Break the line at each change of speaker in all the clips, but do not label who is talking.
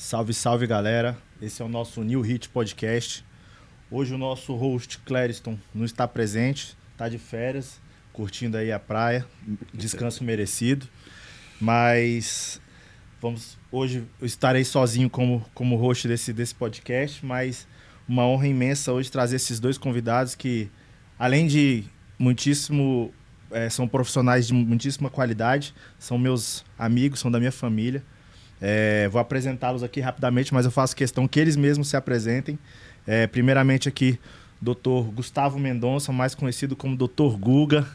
Salve, salve, galera. Esse é o nosso New Hit Podcast. Hoje o nosso host, Clériston, não está presente, está de férias, curtindo aí a praia, descanso merecido. Mas hoje eu estarei sozinho como host desse podcast, mas uma honra imensa hoje trazer esses dois convidados que, além de muitíssimo, são profissionais de muitíssima qualidade, são meus amigos, são da minha família. Vou apresentá-los aqui rapidamente, mas eu faço questão que eles mesmos se apresentem. Primeiramente aqui, Dr. Gustavo Mendonça, mais conhecido como Dr. Guga,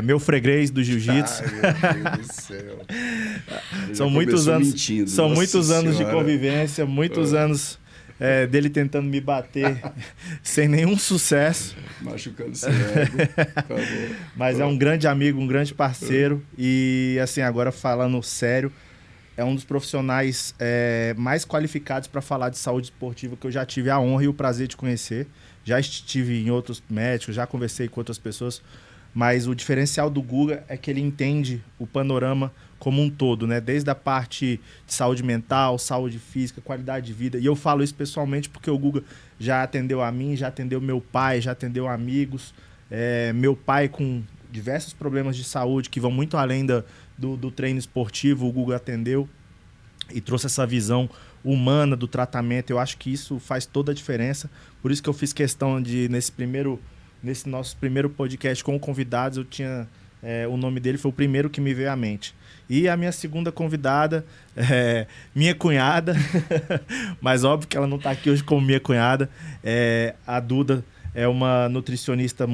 meu freguês do jiu-jitsu.
Ai, meu Deus do céu.
São muitos anos,
mentindo,
são muitos anos de
senhora.
convivência, muitos anos dele tentando me bater sem nenhum sucesso.
Machucando seu ego. Acabou.
Mas é um grande amigo, um grande parceiro. E assim, agora falando sério, é um dos profissionais mais qualificados para falar de saúde esportiva que eu já tive a honra e o prazer de conhecer. Já estive em outros médicos, já conversei com outras pessoas, mas o diferencial do Guga é que ele entende o panorama como um todo, né? Desde a parte de saúde mental, saúde física, qualidade de vida. E eu falo isso pessoalmente porque o Guga já atendeu a mim, já atendeu meu pai, já atendeu amigos. Meu pai com diversos problemas de saúde que vão muito além do treino esportivo, o Guga atendeu e trouxe essa visão humana do tratamento. Eu acho que isso faz toda a diferença. Por isso que eu fiz questão de, nesse nosso primeiro podcast com convidados, eu tinha o nome dele, foi o primeiro que me veio à mente. E a minha segunda convidada, minha cunhada, mas óbvio que ela não está aqui hoje como minha cunhada, a Duda. É uma nutricionista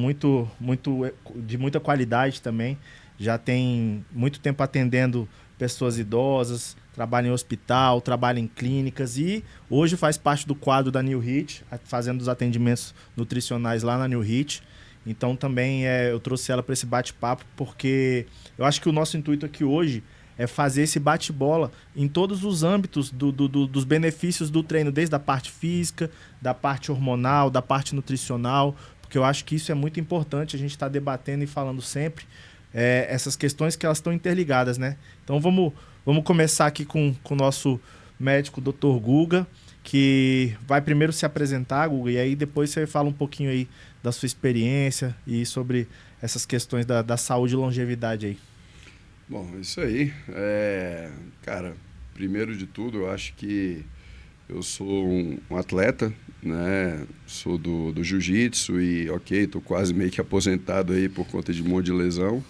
de muita qualidade também. Já tem muito tempo atendendo pessoas idosas, trabalha em hospital, trabalha em clínicas e hoje faz parte do quadro da New Hit, fazendo os atendimentos nutricionais lá na New Hit. Então também eu trouxe ela para esse bate-papo porque eu acho que o nosso intuito aqui hoje é fazer esse bate-bola em todos os âmbitos dos benefícios do treino, desde a parte física, da parte hormonal, da parte nutricional, porque eu acho que isso é muito importante, a gente está debatendo e falando sempre essas questões que elas estão interligadas, né? Então vamos começar aqui com o nosso médico, Dr. Guga, que vai primeiro se apresentar, Guga, e aí depois você fala um pouquinho aí da sua experiência e sobre essas questões da saúde e longevidade aí.
Bom, isso aí. Cara, primeiro de tudo, eu acho que eu sou um atleta, né? Sou do jiu-jitsu e, tô quase meio que aposentado aí por conta de um monte de lesão.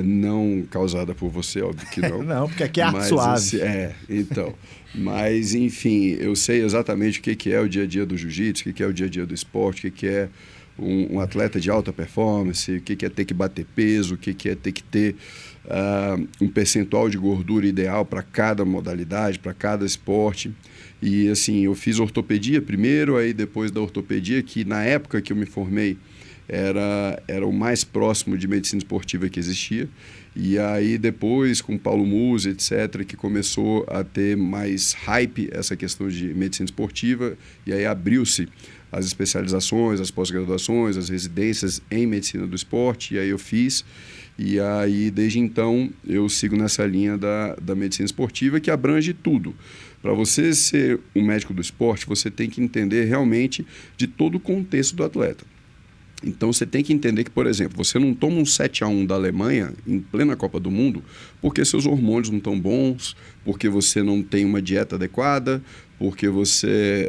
Não causada por você, óbvio que não.
Não, porque aqui é arte suave.
Então. Mas, enfim, eu sei exatamente o que é o dia a dia do jiu-jitsu, o que é o dia a dia do esporte, o que é um atleta de alta performance, o que é ter que bater peso, o que é ter que ter um percentual de gordura ideal para cada modalidade, para cada esporte. E, assim, eu fiz ortopedia primeiro, aí depois da ortopedia, que na época que eu me formei, era o mais próximo de medicina esportiva que existia. E aí depois, com Paulo Musi, etc., que começou a ter mais hype essa questão de medicina esportiva, e aí abriu-se as especializações, as pós-graduações, as residências em medicina do esporte, e aí eu fiz. E aí, desde então, eu sigo nessa linha da medicina esportiva, que abrange tudo. Para você ser um médico do esporte, você tem que entender realmente de todo o contexto do atleta. Então, você tem que entender que, por exemplo, você não toma um 7-1 da Alemanha em plena Copa do Mundo porque seus hormônios não estão bons, porque você não tem uma dieta adequada, porque você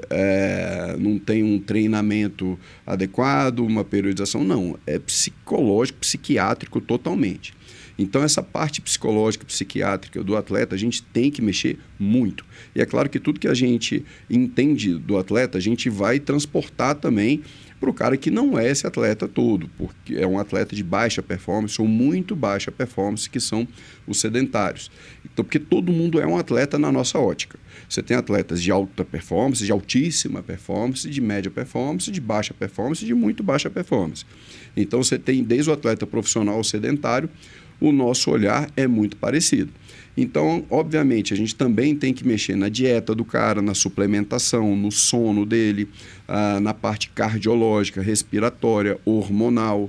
não tem um treinamento adequado, uma periodização. Não, é psicológico, psiquiátrico totalmente. Então, essa parte psicológica, psiquiátrica do atleta, a gente tem que mexer muito. E é claro que tudo que a gente entende do atleta, a gente vai transportar também para o cara que não é esse atleta todo, porque é um atleta de baixa performance ou muito baixa performance, que são os sedentários. Então, porque todo mundo é um atleta na nossa ótica. Você tem atletas de alta performance, de altíssima performance, de média performance, de baixa performance, de muito baixa performance. Então, você tem desde o atleta profissional ao sedentário, o nosso olhar é muito parecido. Então, obviamente, a gente também tem que mexer na dieta do cara, na suplementação, no sono dele, na parte cardiológica, respiratória, hormonal,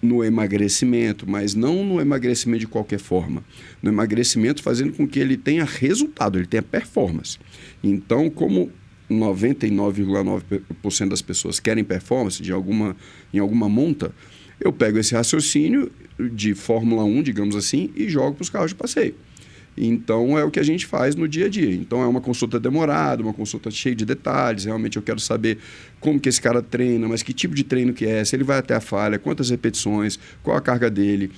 no emagrecimento, mas não no emagrecimento de qualquer forma. No emagrecimento fazendo com que ele tenha resultado, ele tenha performance. Então, como 99,9% das pessoas querem performance em alguma monta, eu pego esse raciocínio de Fórmula 1, digamos assim, e jogo para os carros de passeio. Então, é o que a gente faz no dia a dia. Então, é uma consulta demorada, uma consulta cheia de detalhes. Realmente, eu quero saber como que esse cara treina, mas que tipo de treino que é, se ele vai até a falha, quantas repetições, qual a carga dele,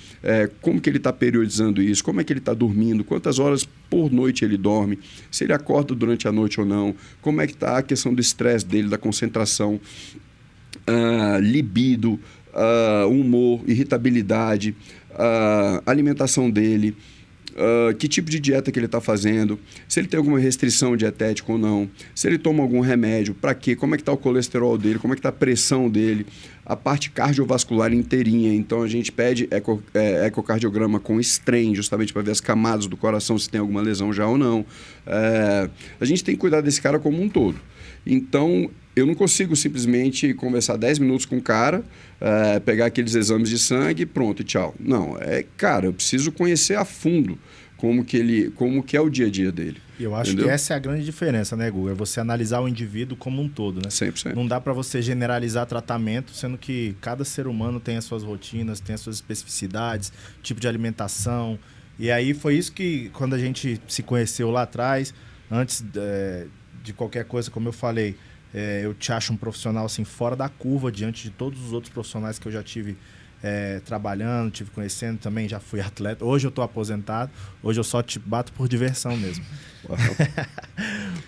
como que ele está periodizando isso, como é que ele está dormindo, quantas horas por noite ele dorme, se ele acorda durante a noite ou não, como é que está a questão do estresse dele, da concentração, libido, humor, irritabilidade, alimentação dele, que tipo de dieta que ele está fazendo, se ele tem alguma restrição dietética ou não, se ele toma algum remédio, para quê, como é que está o colesterol dele, como é que está a pressão dele, a parte cardiovascular inteirinha. Então, a gente pede ecocardiograma com strain, justamente para ver as camadas do coração, se tem alguma lesão já ou não. A gente tem que cuidar desse cara como um todo. Então, eu não consigo simplesmente conversar 10 minutos com o cara, pegar aqueles exames de sangue, pronto e tchau. Não, cara, eu preciso conhecer a fundo como que é o dia a dia dele.
E eu acho que essa é a grande diferença, né, Guga? É você analisar o indivíduo como um todo, né?
100%.
Não dá para você generalizar tratamento, sendo que cada ser humano tem as suas rotinas, tem as suas especificidades, tipo de alimentação. E aí foi isso que, quando a gente se conheceu lá atrás, antes de qualquer coisa, como eu falei, eu te acho um profissional assim, fora da curva, diante de todos os outros profissionais que eu já tive trabalhando, tive conhecendo também, já fui atleta. Hoje eu estou aposentado, hoje eu só te bato por diversão mesmo.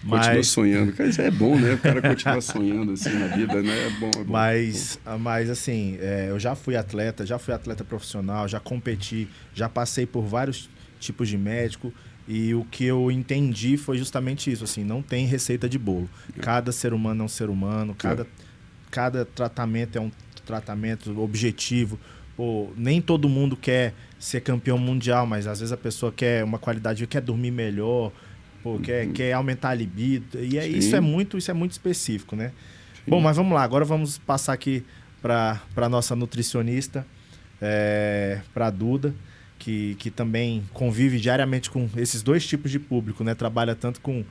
Continua sonhando, cara, isso é bom, né? O cara continua sonhando assim na vida, né? É bom.
Mas assim, eu já fui atleta profissional, já competi, já passei por vários tipos de médico. E o que eu entendi foi justamente isso, assim, não tem receita de bolo. Cada ser humano é um ser humano, cada tratamento é um tratamento objetivo. Pô, nem todo mundo quer ser campeão mundial, mas às vezes a pessoa quer uma qualidade, quer dormir melhor, quer aumentar a libido. E isso é muito específico, né? Sim. Bom, mas vamos lá, agora vamos passar aqui para a nossa nutricionista, para a Duda. Que também convive diariamente com esses dois tipos de público, né? Trabalha tanto com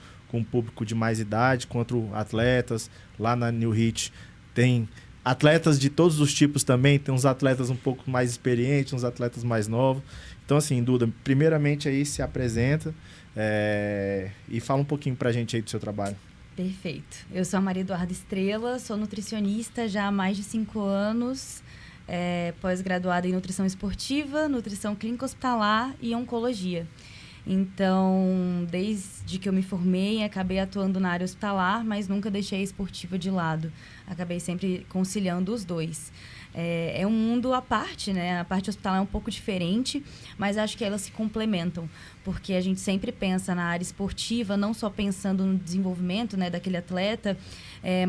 público de mais idade quanto atletas. Lá na New Hit tem atletas de todos os tipos também. Tem uns atletas um pouco mais experientes, uns atletas mais novos. Então, assim, Duda, primeiramente aí se apresenta e fala um pouquinho pra gente aí do seu trabalho.
Perfeito. Eu sou a Maria Eduarda Estrela, sou nutricionista já há mais de 5 anos. Pós-graduada em nutrição esportiva, nutrição clínica hospitalar e oncologia. Então, desde que eu me formei, acabei atuando na área hospitalar, mas nunca deixei a esportiva de lado. Acabei sempre conciliando os dois. É um mundo à parte, né? A parte hospitalar é um pouco diferente, mas acho que elas se complementam, porque a gente sempre pensa na área esportiva, não só pensando no desenvolvimento, né, daquele atleta,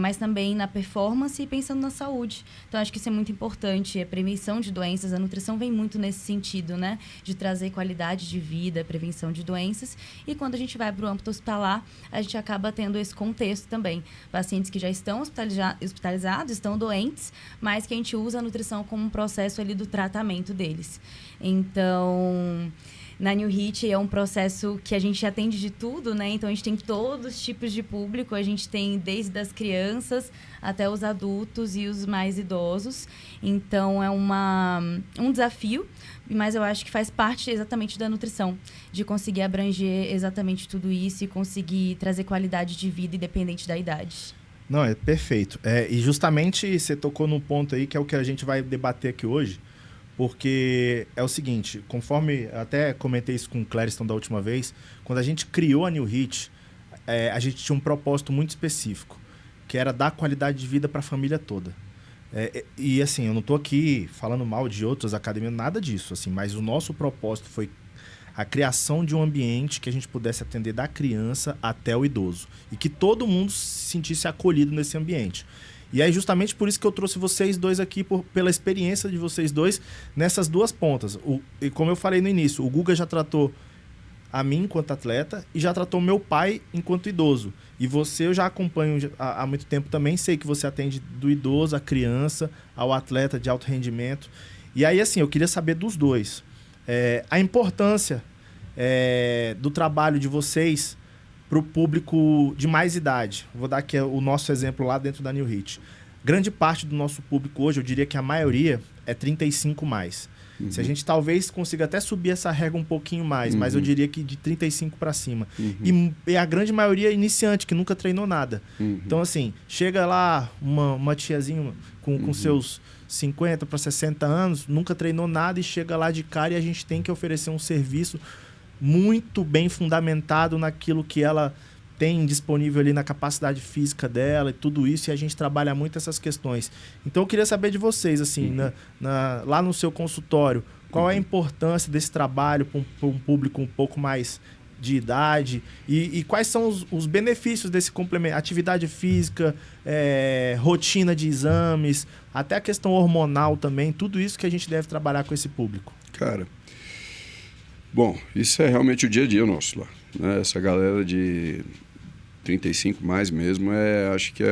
mas também na performance e pensando na saúde. Então, acho que isso é muito importante. A prevenção de doenças, a nutrição vem muito nesse sentido, né? De trazer qualidade de vida, prevenção de doenças. E quando a gente vai para o âmbito hospitalar, a gente acaba tendo esse contexto também. Pacientes que já estão hospitalizados, estão doentes, mas que a gente usa a nutrição como um processo ali do tratamento deles. Então, na New Hit é um processo que a gente atende de tudo, né? Então, a gente tem todos os tipos de público. A gente tem desde as crianças até os adultos e os mais idosos. Então, é um desafio, mas eu acho que faz parte exatamente da nutrição, de conseguir abranger exatamente tudo isso e conseguir trazer qualidade de vida independente da idade.
Não, é perfeito. E justamente você tocou num ponto aí que é o que a gente vai debater aqui hoje, porque é o seguinte, conforme até comentei isso com o Clériston da última vez, quando a gente criou a New Hit, a gente tinha um propósito muito específico, que era dar qualidade de vida para a família toda. E assim, eu não estou aqui falando mal de outras academias, nada disso, assim, mas o nosso propósito foi a criação de um ambiente que a gente pudesse atender da criança até o idoso. E que todo mundo se sentisse acolhido nesse ambiente. E aí justamente por isso que eu trouxe vocês dois aqui, pela experiência de vocês dois nessas duas pontas. E como eu falei no início, o Guga já tratou a mim enquanto atleta e já tratou meu pai enquanto idoso. E você eu já acompanho há muito tempo também, sei que você atende do idoso, à criança, ao atleta de alto rendimento. E aí, assim, eu queria saber dos dois. A importância do trabalho de vocês para o público de mais idade. Vou dar aqui o nosso exemplo lá dentro da New Hit. Grande parte do nosso público hoje, eu diria que a maioria é 35 mais. Uhum. Se a gente talvez consiga até subir essa régua um pouquinho mais, mas eu diria que de 35 para cima. E a grande maioria é iniciante, que nunca treinou nada. Então, assim, chega lá uma tiazinha com seus 50 para 60 anos, nunca treinou nada e chega lá de cara e a gente tem que oferecer um serviço muito bem fundamentado naquilo que ela tem disponível ali na capacidade física dela e tudo isso, e a gente trabalha muito essas questões. Então eu queria saber de vocês, assim, lá no seu consultório, qual é a importância desse trabalho para um público um pouco mais de idade e quais são os benefícios desse complemento, atividade física, rotina de exames, até a questão hormonal também, tudo isso que a gente deve trabalhar com esse público.
Cara, bom, isso é realmente o dia a dia nosso lá, né? Essa galera de 35 mais mesmo, acho que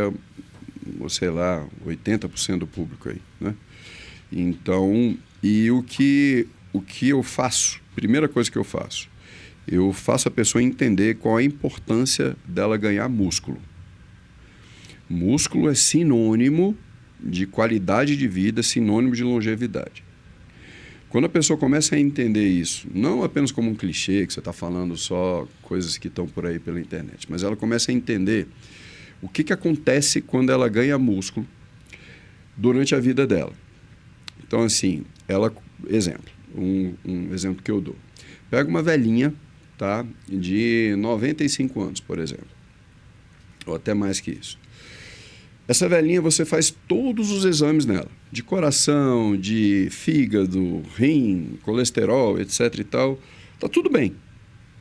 sei lá, 80% do público aí, né? Então, e o que eu faço, primeira coisa que eu faço a pessoa entender qual a importância dela ganhar músculo. Músculo é sinônimo de qualidade de vida, sinônimo de longevidade. Quando a pessoa começa a entender isso, não apenas como um clichê, que você está falando só coisas que estão por aí pela internet, mas ela começa a entender o que acontece quando ela ganha músculo durante a vida dela. Então, assim, exemplo, um exemplo que eu dou. Pega uma velhinha, tá, de 95 anos, por exemplo, ou até mais que isso. Essa velhinha, você faz todos os exames nela, de coração, de fígado, rim, colesterol, etc e tal. Tá tudo bem.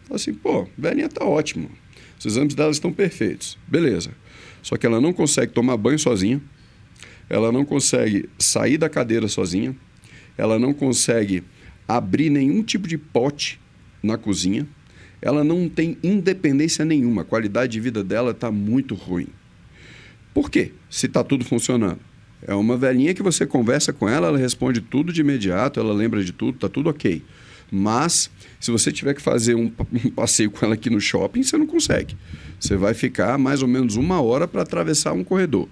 Assim, velhinha tá ótima. Os exames dela estão perfeitos. Beleza. Só que ela não consegue tomar banho sozinha. Ela não consegue sair da cadeira sozinha. Ela não consegue abrir nenhum tipo de pote na cozinha. Ela não tem independência nenhuma. A qualidade de vida dela está muito ruim. Por quê? Se está tudo funcionando. É uma velhinha que você conversa com ela, ela responde tudo de imediato, ela lembra de tudo, está tudo ok. Mas, se você tiver que fazer um passeio com ela aqui no shopping, você não consegue. Você vai ficar mais ou menos 1 hora para atravessar um corredor.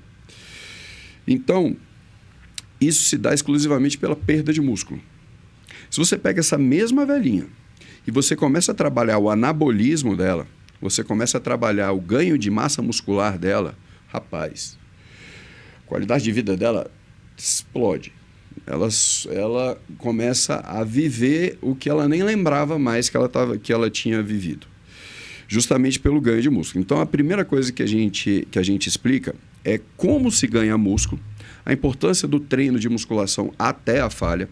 Então, isso se dá exclusivamente pela perda de músculo. Se você pega essa mesma velhinha e você começa a trabalhar o anabolismo dela, você começa a trabalhar o ganho de massa muscular dela, rapaz, a qualidade de vida dela explode. Ela começa a viver o que ela nem lembrava mais que ela tinha vivido, justamente pelo ganho de músculo. Então, a primeira coisa que a gente explica é como se ganha músculo, a importância do treino de musculação até a falha,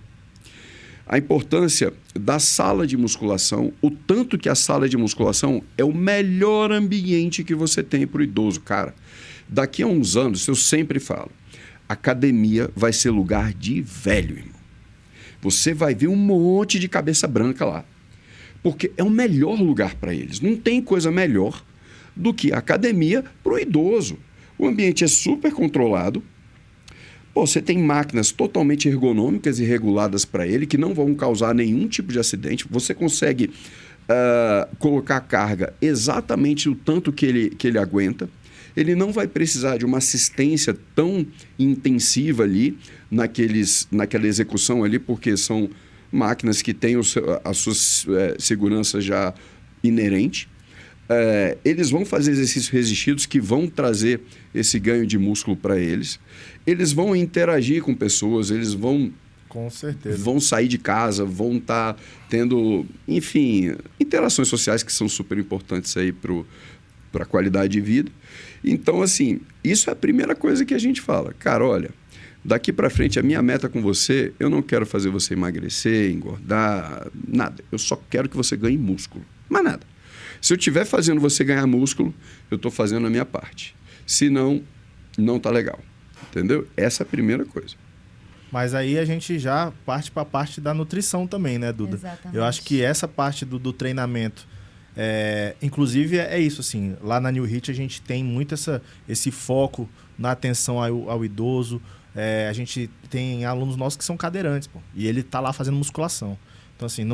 a importância da sala de musculação, o tanto que a sala de musculação é o melhor ambiente que você tem para o idoso, cara. Daqui a uns anos, eu sempre falo, academia vai ser lugar de velho, irmão. Você vai ver um monte de cabeça branca lá, porque é o melhor lugar para eles. Não tem coisa melhor do que a academia para o idoso. O ambiente é super controlado. Você tem máquinas totalmente ergonômicas e reguladas para ele, que não vão causar nenhum tipo de acidente. Você consegue colocar a carga exatamente o tanto que ele aguenta. Ele não vai precisar de uma assistência tão intensiva ali naquela execução ali, porque são máquinas que têm a sua segurança já inerente. Eles vão fazer exercícios resistidos que vão trazer esse ganho de músculo para eles. Eles vão interagir com pessoas, eles vão...
Com certeza.
Vão sair de casa, vão estar tendo, enfim, interações sociais que são super importantes aí para a qualidade de vida. Então, assim, isso é a primeira coisa que a gente fala. Cara, olha, daqui para frente, a minha meta com você, eu não quero fazer você emagrecer, engordar, nada. Eu só quero que você ganhe músculo, mais nada. Se eu estiver fazendo você ganhar músculo, eu estou fazendo a minha parte. Se não, não está legal. Entendeu? Essa é a primeira coisa.
Mas aí a gente já parte para a parte da nutrição também, né, Duda?
Exatamente.
Eu acho que essa parte do treinamento Inclusive, é isso, assim, lá na New Hit a gente tem muito esse foco na atenção ao idoso. A gente tem alunos nossos que são cadeirantes, pô, e ele tá lá fazendo musculação. Então, assim,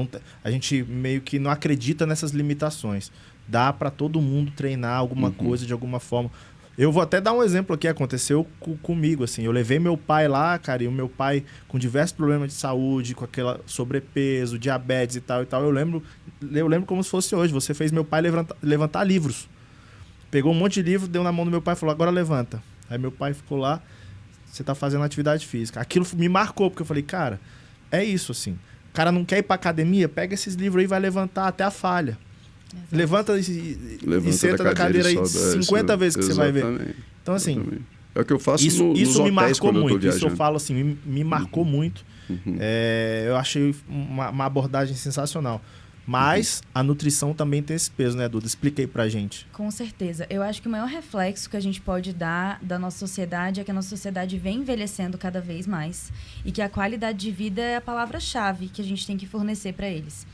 a gente meio que não acredita nessas limitações. Dá para todo mundo treinar alguma coisa de alguma forma. Eu vou até dar um exemplo aqui, aconteceu comigo, assim, eu levei meu pai lá, cara, e o meu pai com diversos problemas de saúde, com aquela sobrepeso, diabetes e tal, eu lembro como se fosse hoje, você fez meu pai levantar livros, pegou um monte de livro, deu na mão do meu pai e falou, agora levanta. Aí meu pai ficou lá, você tá fazendo atividade física. Aquilo me marcou, porque eu falei, cara, é isso, assim, o cara não quer ir pra academia, pega esses livros aí e vai levantar até a falha. Exato. Levanta e senta na cadeira aí 50 vezes que você vai ver. Então, assim... Exatamente.
É o que eu faço nos
hotéis me marcou muito.
Isso
eu falo assim, me marcou muito. Eu achei uma abordagem sensacional. Mas a nutrição também tem esse peso, né, Duda? Explica aí pra gente.
Com certeza. Eu acho que o maior reflexo que a gente pode dar da nossa sociedade é que a nossa sociedade vem envelhecendo cada vez mais. E que a qualidade de vida é a palavra-chave que a gente tem que fornecer para eles.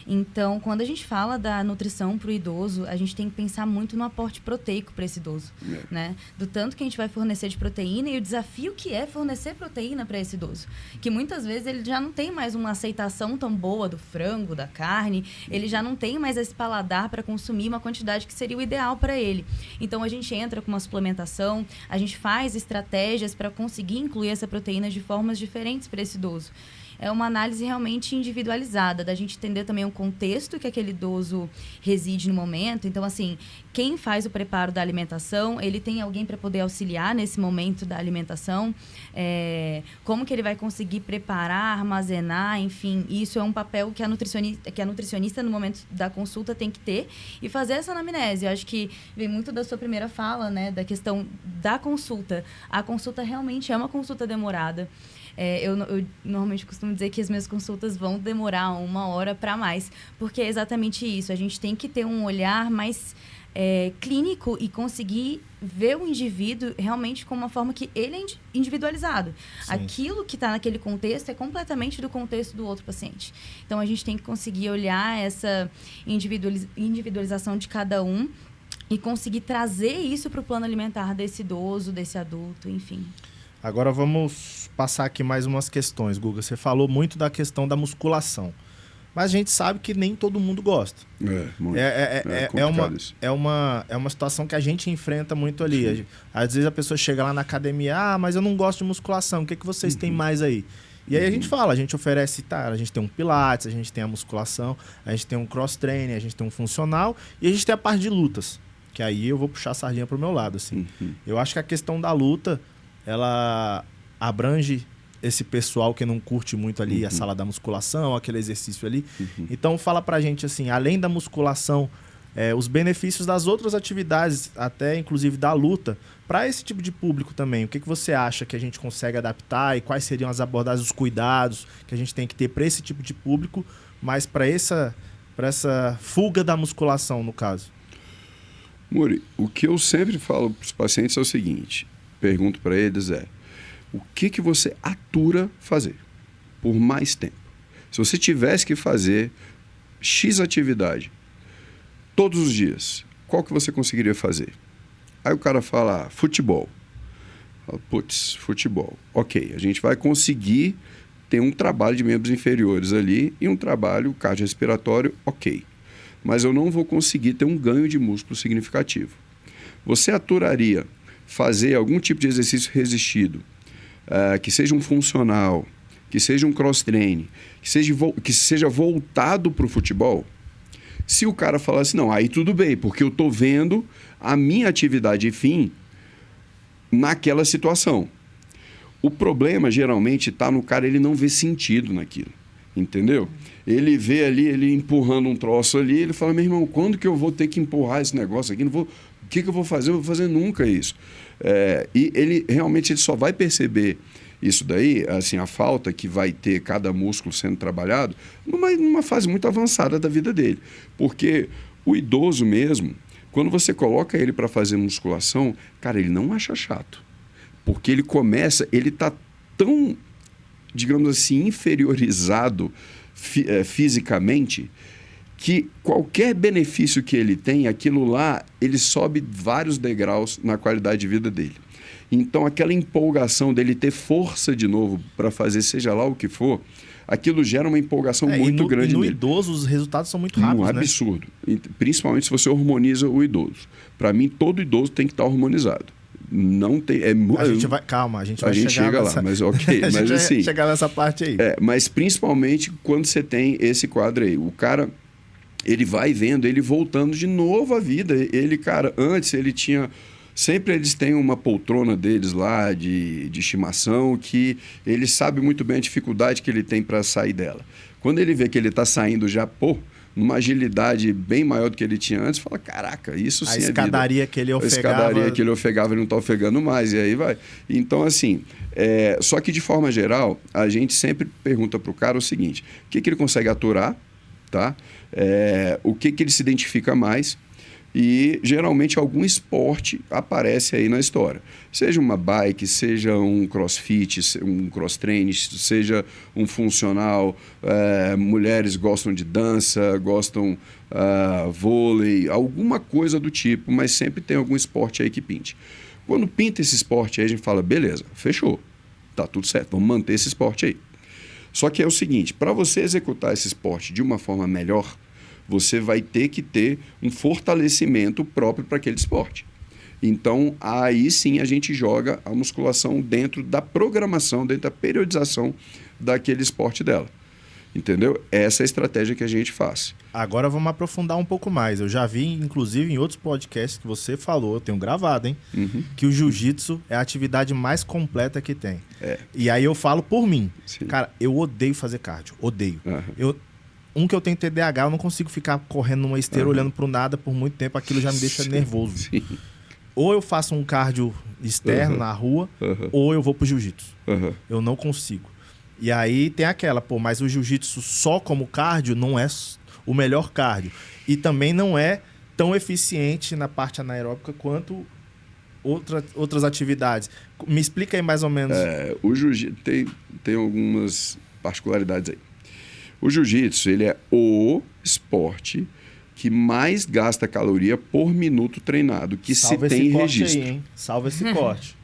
Então, quando a gente fala da nutrição para o idoso, a gente tem que pensar muito no aporte proteico para esse idoso, né? Do tanto que a gente vai fornecer de proteína e o desafio que é fornecer proteína para esse idoso. Que muitas vezes ele já não tem mais uma aceitação tão boa do frango, da carne, ele já não tem mais esse paladar para consumir uma quantidade que seria o ideal para ele. Então, a gente entra com uma suplementação, a gente faz estratégias para conseguir incluir essa proteína de formas diferentes para esse idoso. É uma análise realmente individualizada, da gente entender também o contexto que aquele idoso reside no momento. Então, assim, quem faz o preparo da alimentação, ele tem alguém para poder auxiliar nesse momento da alimentação, como que ele vai conseguir preparar, armazenar, enfim, isso é um papel que a nutricionista no momento da consulta tem que ter e fazer essa anamnese. Eu acho que vem muito da sua primeira fala, né, da questão da consulta. A consulta realmente é uma consulta demorada. Eu normalmente costumo dizer que as minhas consultas vão demorar 1 hora para mais, porque é exatamente isso. A gente tem que ter um olhar mais clínico e conseguir ver o indivíduo realmente com uma forma que ele é individualizado. Sim. Aquilo que está naquele contexto é completamente do contexto do outro paciente. Então, a gente tem que conseguir olhar essa individualização de cada um e conseguir trazer isso para o plano alimentar desse idoso, desse adulto, enfim.
Agora vamos passar aqui mais umas questões, Guga. Você falou muito da questão da musculação, mas a gente sabe que nem todo mundo gosta. É uma situação que a gente enfrenta muito ali. Às vezes a pessoa chega lá na academia, mas eu não gosto de musculação, o que vocês têm mais aí? E aí a gente fala, a gente oferece, a gente tem um pilates, a gente tem a musculação, a gente tem um cross-training, a gente tem um funcional e a gente tem a parte de lutas, que aí eu vou puxar a sardinha pro meu lado, assim. Eu acho que a questão da luta, ela abrange esse pessoal que não curte muito ali a sala da musculação, aquele exercício ali. Então, fala pra gente, assim, além da musculação, os benefícios das outras atividades, até inclusive da luta, para esse tipo de público também. O que você acha que a gente consegue adaptar e quais seriam as abordagens, os cuidados que a gente tem que ter para esse tipo de público, mas para essa fuga da musculação, no caso?
Muri, o que eu sempre falo para os pacientes é o seguinte, pergunto para eles o que você atura fazer por mais tempo? Se você tivesse que fazer X atividade todos os dias, qual que você conseguiria fazer? Aí o cara fala, futebol. Putz, futebol. Ok, a gente vai conseguir ter um trabalho de membros inferiores ali e um trabalho cardiorrespiratório, ok. Mas eu não vou conseguir ter um ganho de músculo significativo. Você aturaria fazer algum tipo de exercício resistido, que seja um funcional, que seja um cross-training, que seja voltado para o futebol? Se o cara falasse, não, aí tudo bem, porque eu estou vendo a minha atividade fim naquela situação. O problema, geralmente, está no cara, ele não vê sentido naquilo, entendeu? Ele vê ali, ele empurrando um troço ali, ele fala, meu irmão, quando que eu vou ter que empurrar esse negócio aqui? O que eu vou fazer? Eu vou fazer nunca isso. E ele realmente ele só vai perceber isso daí, assim, a falta que vai ter cada músculo sendo trabalhado, numa fase muito avançada da vida dele. Porque o idoso mesmo, quando você coloca ele para fazer musculação, cara, ele não acha chato. Porque ele está tão, digamos assim, inferiorizado fisicamente, que qualquer benefício que ele tem, aquilo lá, ele sobe vários degraus na qualidade de vida dele. Então, aquela empolgação dele ter força de novo para fazer seja lá o que for, aquilo gera uma empolgação muito grande
no
nele.
idoso, os resultados são muito rápidos,
Um absurdo. Principalmente se você hormoniza o idoso. Para mim, todo idoso tem que estar hormonizado. Não tem...
A gente vai... Calma, a gente vai chegar
chega
nessa...
lá, mas ok.
a gente
mas, assim,
vai chegar nessa parte aí.
Mas principalmente quando você tem esse quadro aí. O cara... Ele vai vendo, ele voltando de novo à vida. Ele, cara, antes ele tinha... Sempre eles têm uma poltrona deles lá de estimação que ele sabe muito bem a dificuldade que ele tem para sair dela. Quando ele vê que ele está saindo já, numa agilidade bem maior do que ele tinha antes, fala, caraca, isso sim é vida.
A escadaria que ele ofegava...
A escadaria que ele ofegava, ele não está ofegando mais, e aí vai. Então, assim, só que de forma geral, a gente sempre pergunta para o cara o seguinte, o que ele consegue aturar, tá? O que ele se identifica mais, e geralmente algum esporte aparece aí na história. Seja uma bike, seja um crossfit, um cross-training, seja um funcional, mulheres gostam de dança, gostam vôlei, alguma coisa do tipo, mas sempre tem algum esporte aí que pinte. Quando pinta esse esporte aí, a gente fala, beleza, fechou, tá tudo certo, vamos manter esse esporte aí. Só que é o seguinte, para você executar esse esporte de uma forma melhor, você vai ter que ter um fortalecimento próprio para aquele esporte. Então, aí sim a gente joga a musculação dentro da programação, dentro da periodização daquele esporte dela. Entendeu? Essa é a estratégia que a gente faz.
Agora vamos aprofundar um pouco mais. Eu já vi, inclusive, em outros podcasts que você falou, eu tenho gravado, hein? Que o jiu-jitsu é a atividade mais completa que tem. E aí eu falo por mim.
Sim.
Cara, eu odeio fazer cardio. Odeio. Que eu tenho TDAH, eu não consigo ficar correndo numa esteira olhando pro nada por muito tempo. Aquilo já me deixa nervoso.
Sim.
Ou eu faço um cardio externo na rua, ou eu vou pro jiu-jitsu. Eu não consigo. E aí tem aquela, mas o jiu-jitsu só como cardio não é o melhor cardio. E também não é tão eficiente na parte anaeróbica quanto outras atividades. Me explica aí mais ou menos.
O jiu-jitsu tem algumas particularidades aí. O jiu-jitsu, ele é o esporte que mais gasta caloria por minuto treinado, que
Salva
se tem
esse
registro.
corte aí, hein? Salva esse corte.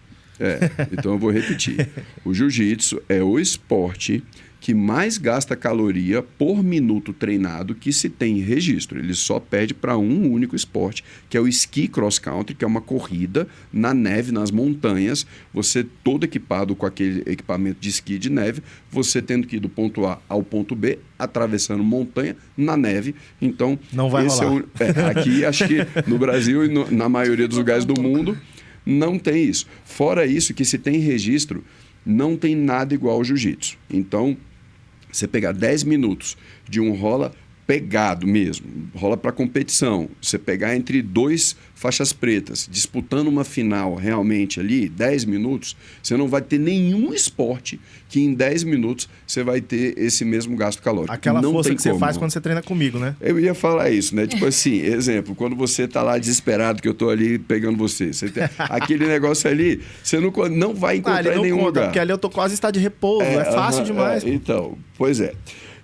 Então eu vou repetir. O jiu-jitsu é o esporte que mais gasta caloria por minuto treinado que se tem registro. Ele só perde para um único esporte, que é o esqui cross country, que é uma corrida na neve, nas montanhas. Você todo equipado com aquele equipamento de esqui de neve, você tendo que ir do ponto A ao ponto B, atravessando montanha na neve. Então,
não vai rolar.
Aqui, acho que no Brasil e na maioria dos lugares do mundo, não tem isso. Fora isso, que se tem registro, não tem nada igual ao jiu-jitsu. Então, você pegar 10 minutos de um rola pegado mesmo, rola para competição, você pegar entre dois faixas pretas, disputando uma final realmente ali, 10 minutos, você não vai ter nenhum esporte que em 10 minutos você vai ter esse mesmo gasto calórico.
Aquela
não
força
tem
que você
como.
faz quando você treina comigo, né?
Eu ia falar isso, né? Tipo assim, exemplo, quando você tá lá desesperado que eu tô ali pegando você tem aquele negócio ali, você não vai encontrar em nenhum lugar.
Porque ali eu tô quase em estado de repouso, é fácil demais.
Então, pois é.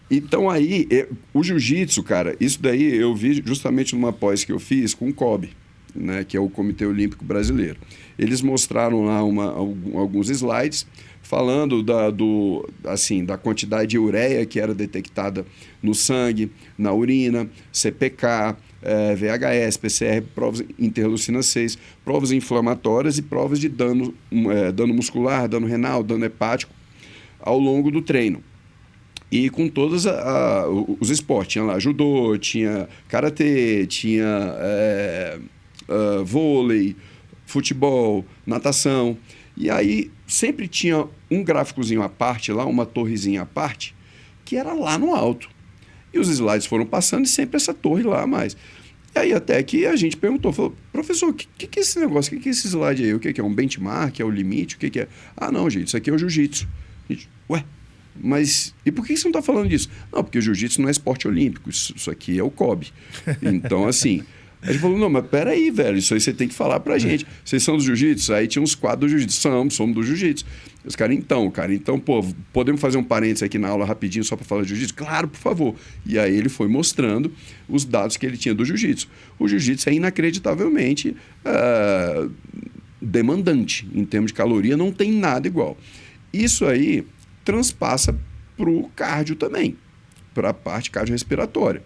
Então aí, o jiu-jitsu, cara, isso daí eu vi justamente numa pós que eu fiz com o COB, né, que é o Comitê Olímpico Brasileiro. Eles mostraram lá alguns slides falando da quantidade de ureia que era detectada no sangue, na urina, CPK, VHS, PCR, provas interleucina 6, provas inflamatórias e provas de dano muscular, dano renal, dano hepático ao longo do treino. E com todos os esportes. Tinha lá judô, tinha karatê, tinha vôlei, futebol, natação. E aí sempre tinha um gráficozinho à parte lá, uma torrezinha à parte, que era lá no alto. E os slides foram passando e sempre essa torre lá a mais. E aí até que a gente perguntou, falou, professor, o que é esse negócio? O que é esse slide aí? O que é? É um benchmark? É o limite? O que é? Ah, não, gente, isso aqui é o jiu-jitsu. Ué? Mas, e por que você não está falando disso? Não, porque o jiu-jitsu não é esporte olímpico, isso aqui é o COB. Então, assim, A gente falou, não, mas peraí, velho, isso aí você tem que falar pra gente. Vocês são do jiu-jitsu? Aí tinha uns quadros do jiu-jitsu. Somos do jiu-jitsu. Os caras, então, pô, podemos fazer um parênteses aqui na aula rapidinho só pra falar de jiu-jitsu? Claro, por favor. E aí ele foi mostrando os dados que ele tinha do jiu-jitsu. O jiu-jitsu é inacreditavelmente demandante. Em termos de caloria, não tem nada igual. Isso aí transpassa pro cardio também, para a parte cardiorrespiratória.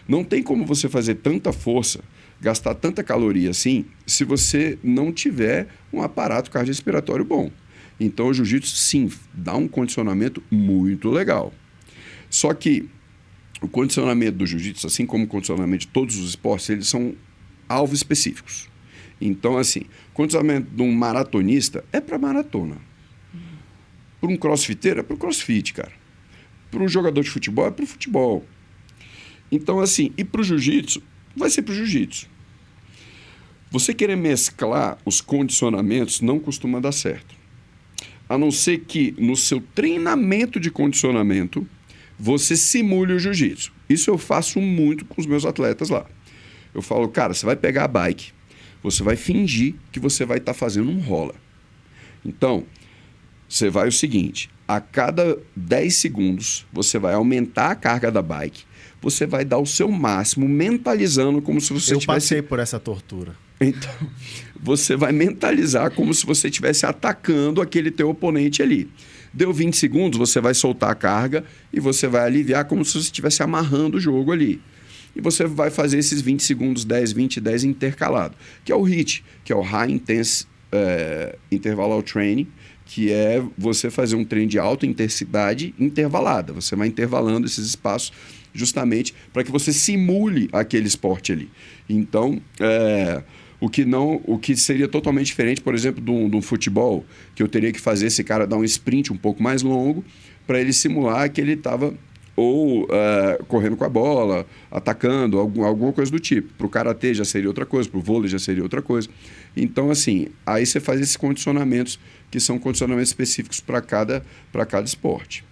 Não tem como você fazer tanta força, gastar tanta caloria assim, se você não tiver um aparato cardiorrespiratório bom. Então, o jiu-jitsu, sim, dá um condicionamento muito legal. Só que o condicionamento do jiu-jitsu, assim como o condicionamento de todos os esportes, eles são alvos específicos. Então, assim, o condicionamento de um maratonista é para maratona. Para um crossfiteiro é para o crossfit, cara. Para um jogador de futebol é para o futebol. Então, assim, e para o jiu-jitsu, vai ser para o jiu-jitsu. Você querer mesclar os condicionamentos não costuma dar certo. A não ser que no seu treinamento de condicionamento, você simule o jiu-jitsu. Isso eu faço muito com os meus atletas lá. Eu falo, cara, você vai pegar a bike, você vai fingir que você vai estar fazendo um rola. Então, você vai o seguinte, a cada 10 segundos, você vai aumentar a carga da bike, você vai dar o seu máximo, mentalizando como se você
Eu passei por essa tortura.
Então, você vai mentalizar como se você estivesse atacando aquele teu oponente ali. Deu 20 segundos, você vai soltar a carga e você vai aliviar como se você estivesse amarrando o jogo ali. E você vai fazer esses 20 segundos, 10, 20, 10 intercalado, que é o HIIT, que é o High Intense Interval Training, que é você fazer um treino de alta intensidade intervalada. Você vai intervalando esses espaços justamente para que você simule aquele esporte ali. Então, o que seria totalmente diferente, por exemplo, de um futebol, que eu teria que fazer esse cara dar um sprint um pouco mais longo para ele simular que ele estava ou correndo com a bola, atacando, alguma coisa do tipo. Para o karatê já seria outra coisa, para o vôlei já seria outra coisa. Então, assim, aí você faz esses condicionamentos, que são condicionamentos específicos para cada esporte.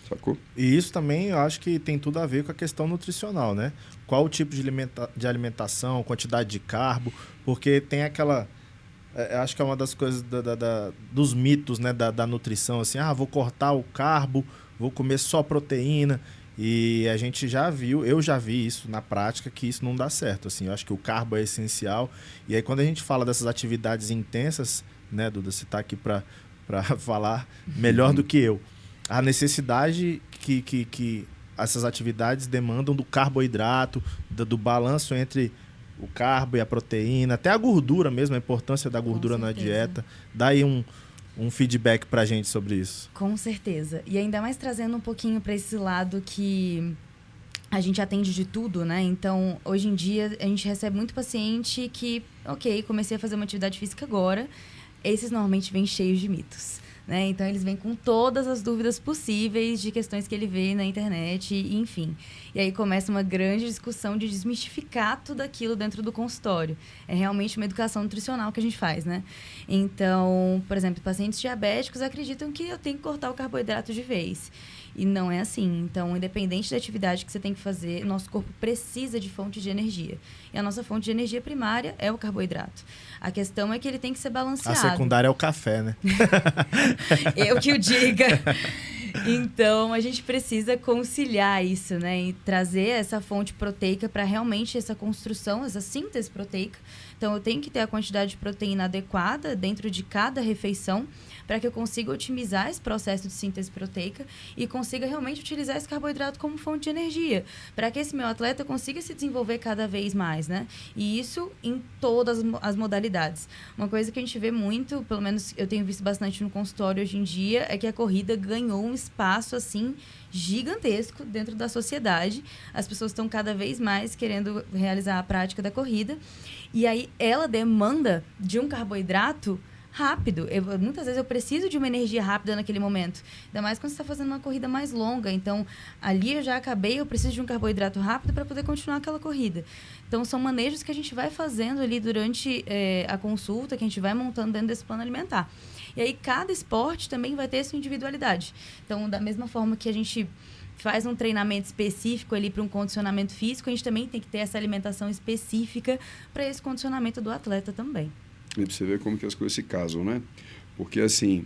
Sacou?
E isso também eu acho que tem tudo a ver com a questão nutricional, né? Qual o tipo de alimentação, quantidade de carbo, porque tem aquela... acho que é uma das coisas dos mitos, né, da nutrição, assim, vou cortar o carbo, vou comer só proteína, e a gente já viu, eu já vi isso na prática, que isso não dá certo, assim, eu acho que o carbo é essencial, e aí quando a gente fala dessas atividades intensas, né, Duda, você está aqui para falar melhor do que eu, a necessidade que essas atividades demandam do carboidrato, do balanço entre o carbo e a proteína, até a gordura mesmo, a importância da gordura na dieta. Dá aí um feedback pra gente sobre isso.
Com certeza. E ainda mais trazendo um pouquinho para esse lado que a gente atende de tudo, né? Então, hoje em dia, a gente recebe muito paciente que, ok, comecei a fazer uma atividade física agora. Esses normalmente vêm cheios de mitos. Né? Então, eles vêm com todas as dúvidas possíveis de questões que ele vê na internet, enfim. E aí começa uma grande discussão de desmistificar tudo aquilo dentro do consultório. É realmente uma educação nutricional que a gente faz, né? Então, por exemplo, pacientes diabéticos acreditam que eu tenho que cortar o carboidrato de vez. E não é assim. Então, independente da atividade que você tem que fazer, nosso corpo precisa de fonte de energia. E a nossa fonte de energia primária é o carboidrato. A questão é que ele tem que ser balanceado.
A secundária é o café, né?
Eu que o diga. Então, a gente precisa conciliar isso, né? E trazer essa fonte proteica para realmente essa construção, essa síntese proteica. Então, eu tenho que ter a quantidade de proteína adequada dentro de cada refeição para que eu consiga otimizar esse processo de síntese proteica e consiga realmente utilizar esse carboidrato como fonte de energia, para que esse meu atleta consiga se desenvolver cada vez mais, né? E isso em todas as modalidades. Uma coisa que a gente vê muito, pelo menos eu tenho visto bastante no consultório hoje em dia, é que a corrida ganhou um espaço, assim, gigantesco dentro da sociedade. As pessoas estão cada vez mais querendo realizar a prática da corrida. E aí, ela demanda de um carboidrato rápido. Muitas vezes eu preciso de uma energia rápida naquele momento. Ainda mais quando você está fazendo uma corrida mais longa. Então, ali eu já acabei, eu preciso de um carboidrato rápido para poder continuar aquela corrida. Então, são manejos que a gente vai fazendo ali durante a consulta, que a gente vai montando dentro desse plano alimentar. E aí, cada esporte também vai ter sua individualidade. Então, da mesma forma que a gente faz um treinamento específico ali para um condicionamento físico, a gente também tem que ter essa alimentação específica para esse condicionamento do atleta também.
E você vê como que as coisas se casam, né? Porque, assim,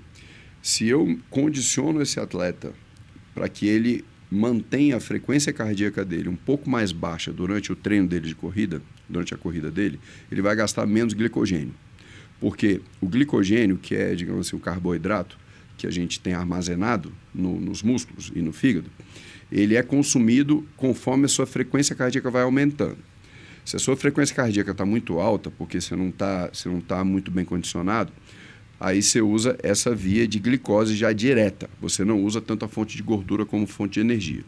se eu condiciono esse atleta para que ele mantenha a frequência cardíaca dele um pouco mais baixa durante o treino dele de corrida, durante a corrida dele, ele vai gastar menos glicogênio. Porque o glicogênio, que é, digamos assim, o carboidrato que a gente tem armazenado nos músculos e no fígado, ele é consumido conforme a sua frequência cardíaca vai aumentando. Se a sua frequência cardíaca está muito alta, porque você não tá muito bem condicionado, aí você usa essa via de glicose já direta. Você não usa tanto a fonte de gordura como fonte de energia.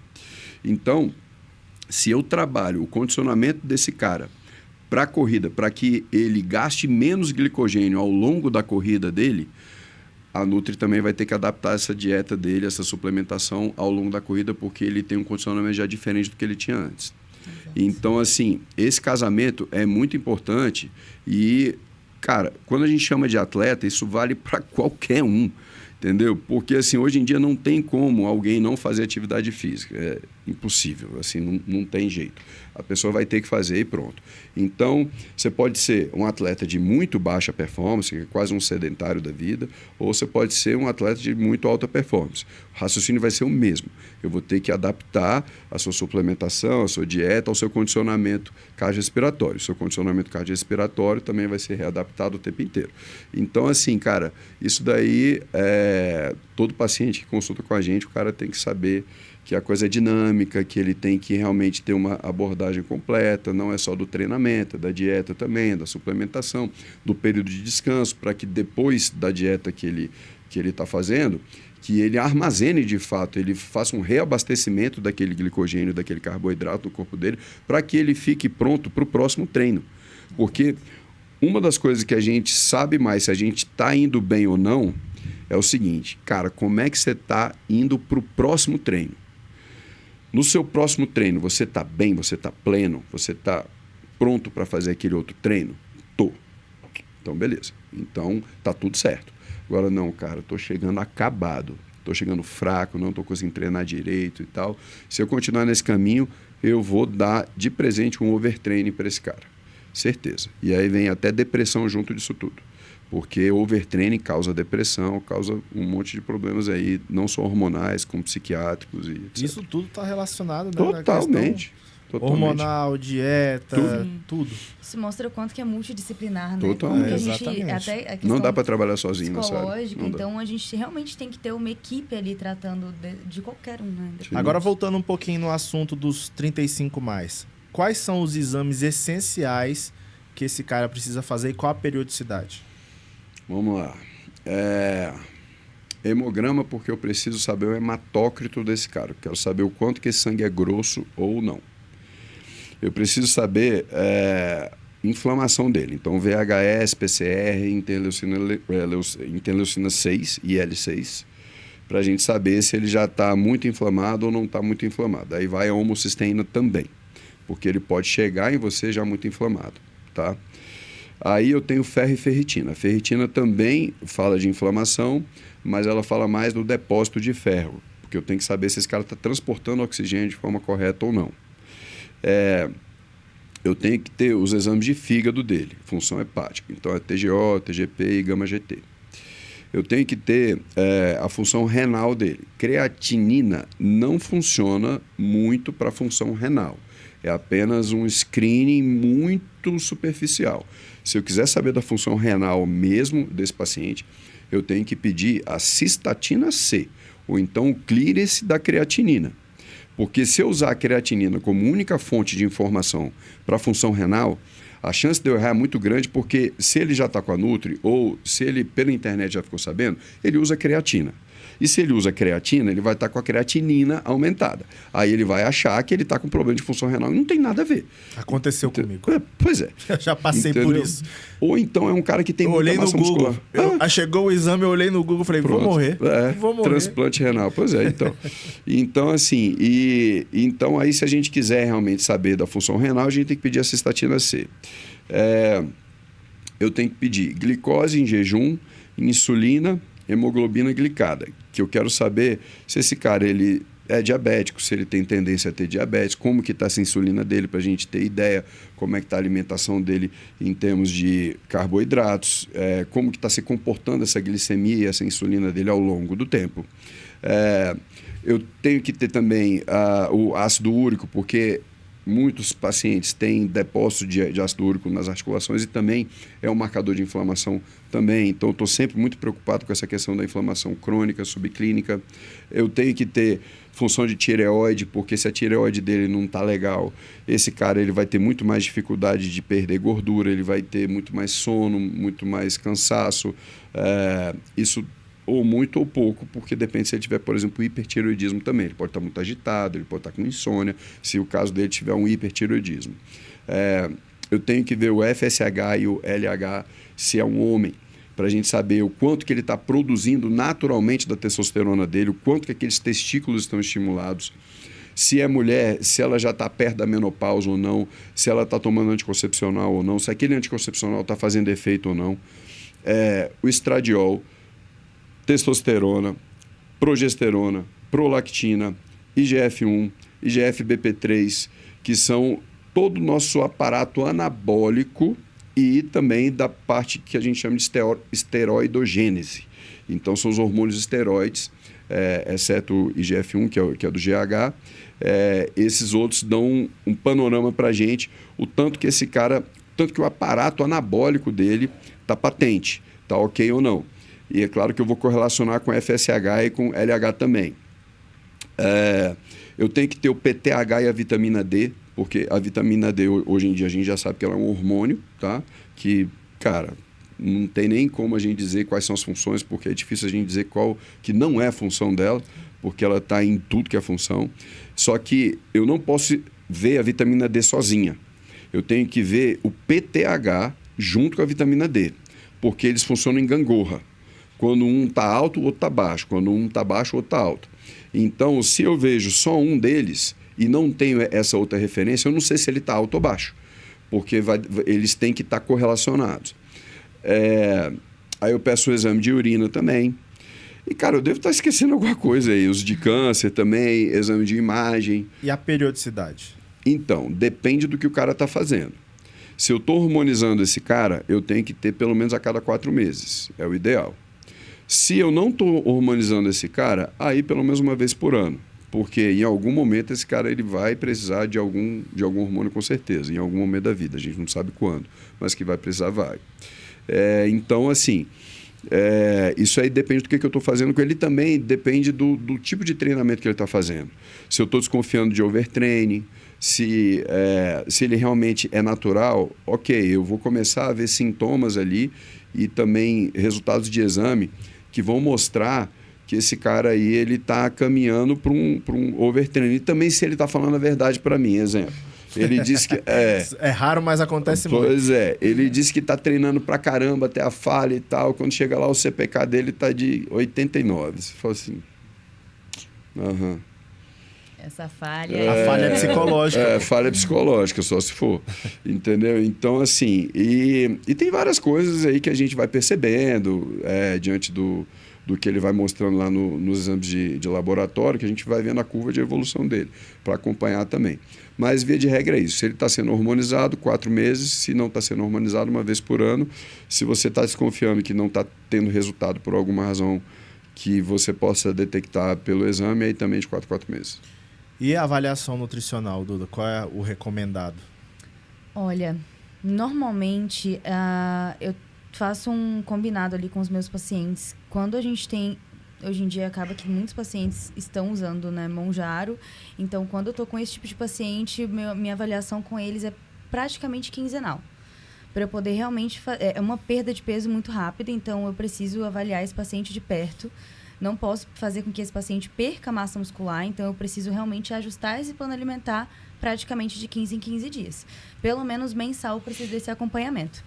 Então, se eu trabalho o condicionamento desse cara para a corrida, para que ele gaste menos glicogênio ao longo da corrida dele, a Nutri também vai ter que adaptar essa dieta dele, essa suplementação ao longo da corrida, porque ele tem um condicionamento já diferente do que ele tinha antes. Exato. Então, assim, esse casamento é muito importante e, cara, quando a gente chama de atleta, isso vale para qualquer um, entendeu? Porque, assim, hoje em dia não tem como alguém não fazer atividade física. É impossível, assim, não tem jeito. A pessoa vai ter que fazer e pronto. Então, você pode ser um atleta de muito baixa performance, que é quase um sedentário da vida, ou você pode ser um atleta de muito alta performance. O raciocínio vai ser o mesmo. Eu vou ter que adaptar a sua suplementação, a sua dieta, ao seu condicionamento cardiorrespiratório. O seu condicionamento cardiorrespiratório também vai ser readaptado o tempo inteiro. Então, assim, cara, isso daí, todo paciente que consulta com a gente, o cara tem que saber que a coisa é dinâmica, que ele tem que realmente ter uma abordagem completa, não é só do treinamento, é da dieta também, da suplementação, do período de descanso, para que depois da dieta que ele está fazendo, que ele armazene de fato, ele faça um reabastecimento daquele glicogênio, daquele carboidrato no corpo dele, para que ele fique pronto para o próximo treino. Porque uma das coisas que a gente sabe mais se a gente está indo bem ou não é o seguinte, cara, como é que você está indo para o próximo treino? No seu próximo treino, você está bem, você está pleno, você está pronto para fazer aquele outro treino? Tô. Então, beleza. Então, tá tudo certo. Agora, não, cara, estou chegando acabado, estou chegando fraco, não estou conseguindo treinar direito e tal. Se eu continuar nesse caminho, eu vou dar de presente um overtraining para esse cara. Certeza. E aí vem até depressão junto disso tudo. Porque overtraining causa depressão, causa um monte de problemas aí, não só hormonais, como psiquiátricos e etc.
Isso tudo está relacionado, né?
Totalmente.
Hormonal, dieta, tudo.
Isso mostra o quanto que é multidisciplinar, né?
Totalmente.
Exatamente. Até a
não dá para trabalhar sozinho,
psicológica, então a gente realmente tem que ter uma equipe ali tratando de qualquer um, né?
Agora, voltando um pouquinho no assunto dos 35+, quais são os exames essenciais que esse cara precisa fazer e qual a periodicidade?
Vamos lá. Hemograma, porque eu preciso saber o hematócrito desse cara. Eu quero saber o quanto que esse sangue é grosso ou não. Eu preciso saber inflamação dele. Então, VHS, PCR, interleucina 6 e L6, para a gente saber se ele já está muito inflamado ou não está muito inflamado. Aí vai a homocisteína também, porque ele pode chegar em você já muito inflamado, tá? Aí eu tenho ferro e ferritina. A ferritina também fala de inflamação, mas ela fala mais do depósito de ferro, porque eu tenho que saber se esse cara está transportando oxigênio de forma correta ou não. Eu tenho que ter os exames de fígado dele, função hepática. Então é TGO, TGP e gama-GT. Eu tenho que ter a função renal dele. Creatinina não funciona muito para a função renal. É apenas um screening muito superficial. Se eu quiser saber da função renal mesmo desse paciente, eu tenho que pedir a cistatina C, ou então o clearance da creatinina. Porque se eu usar a creatinina como única fonte de informação para a função renal, a chance de eu errar é muito grande, porque se ele já está com a Nutri, ou se ele pela internet já ficou sabendo, ele usa creatina. E se ele usa creatina, ele vai estar com a creatinina aumentada. Aí ele vai achar que ele está com problema de função renal e não tem nada a ver.
Aconteceu comigo.
Pois é.
Eu já passei por isso.
Ou então é um cara que tem muita massa muscular.
Chegou o exame, eu olhei no Google e falei, vou morrer. Vou morrer.
Transplante renal. Pois é, então. Então, assim, então aí se a gente quiser realmente saber da função renal, a gente tem que pedir a cistatina C. Eu tenho que pedir glicose em jejum, insulina, hemoglobina glicada, que eu quero saber se esse cara ele é diabético, se ele tem tendência a ter diabetes, como que está essa insulina dele, para a gente ter ideia, como é que está a alimentação dele em termos de carboidratos, como que está se comportando essa glicemia e essa insulina dele ao longo do tempo. Eu tenho que ter também o ácido úrico, porque muitos pacientes têm depósito de ácido úrico nas articulações e também é um marcador de inflamação também. Então, estou sempre muito preocupado com essa questão da inflamação crônica, subclínica. Eu tenho que ter função de tireoide, porque se a tireoide dele não está legal, esse cara ele vai ter muito mais dificuldade de perder gordura, ele vai ter muito mais sono, muito mais cansaço. Isso ou muito ou pouco, porque depende se ele tiver, por exemplo, hipertireoidismo também. Ele pode estar muito agitado, ele pode estar com insônia, se o caso dele tiver um hipertireoidismo. Eu tenho que ver o FSH e o LH, se é um homem, para a gente saber o quanto que ele está produzindo naturalmente da testosterona dele, o quanto que aqueles testículos estão estimulados, se é mulher, se ela já está perto da menopausa ou não, se ela está tomando anticoncepcional ou não, se aquele anticoncepcional está fazendo efeito ou não. O estradiol, testosterona, progesterona, prolactina, IGF-1, IGF-BP3, que são todo o nosso aparato anabólico e também da parte que a gente chama de esteroidogênese. Então, são os hormônios esteroides, exceto o IGF-1, que é do GH. Esses outros dão um panorama para a gente, o tanto que esse cara, tanto que o aparato anabólico dele está patente, está ok ou não. E é claro que eu vou correlacionar com FSH e com LH também. Eu tenho que ter o PTH e a vitamina D, porque a vitamina D, hoje em dia, a gente já sabe que ela é um hormônio, tá? Que, cara, não tem nem como a gente dizer quais são as funções, porque é difícil a gente dizer qual que não é a função dela, porque ela está em tudo que é função. Só que eu não posso ver a vitamina D sozinha. Eu tenho que ver o PTH junto com a vitamina D, porque eles funcionam em gangorra. Quando um está alto, o outro está baixo. Quando um está baixo, o outro está alto. Então, se eu vejo só um deles e não tenho essa outra referência, eu não sei se ele está alto ou baixo, porque eles têm que estar correlacionados. Aí eu peço o exame de urina também. E, cara, eu devo estar esquecendo alguma coisa aí. Os de câncer também, exame de imagem.
E a periodicidade?
Então, depende do que o cara está fazendo. Se eu estou hormonizando esse cara, eu tenho que ter pelo menos a cada 4 meses. É o ideal. Se eu não estou hormonizando esse cara, aí pelo menos uma vez por ano. Porque em algum momento esse cara ele vai precisar de algum hormônio com certeza, em algum momento da vida. A gente não sabe quando, mas que vai precisar, vai. Então, assim, isso aí depende do que eu estou fazendo com ele. Também depende do tipo de treinamento que ele está fazendo. Se eu estou desconfiando de overtraining, se ele realmente é natural, ok, eu vou começar a ver sintomas ali e também resultados de exame que vão mostrar que esse cara aí ele está caminhando para um overtraining. E também se ele está falando a verdade para mim, exemplo. Ele disse que...
É raro, mas acontece muito.
Pois é. Ele disse que está treinando pra caramba até a falha e tal. Quando chega lá, o CPK dele está de 89. Você fala assim... Aham.
Essa falha...
A falha psicológica.
Falha psicológica, só se for. Entendeu? Então, assim... E tem várias coisas aí que a gente vai percebendo diante do que ele vai mostrando lá nos exames de laboratório, que a gente vai vendo a curva de evolução dele, para acompanhar também. Mas, via de regra, é isso. Se ele está sendo hormonizado, 4 meses. Se não está sendo hormonizado, uma vez por ano. Se você está desconfiando que não está tendo resultado por alguma razão que você possa detectar pelo exame, aí também de 4 meses.
E a avaliação nutricional, Duda? Qual é o recomendado?
Olha, normalmente eu faço um combinado ali com os meus pacientes. Quando a gente tem... Hoje em dia acaba que muitos pacientes estão usando, né, Mounjaro. Então, quando eu estou com esse tipo de paciente, minha avaliação com eles é praticamente quinzenal. Para eu poder realmente... É uma perda de peso muito rápida, então eu preciso avaliar esse paciente de perto. Não posso fazer com que esse paciente perca massa muscular, então eu preciso realmente ajustar esse plano alimentar praticamente de 15 em 15 dias. Pelo menos mensal eu preciso desse acompanhamento.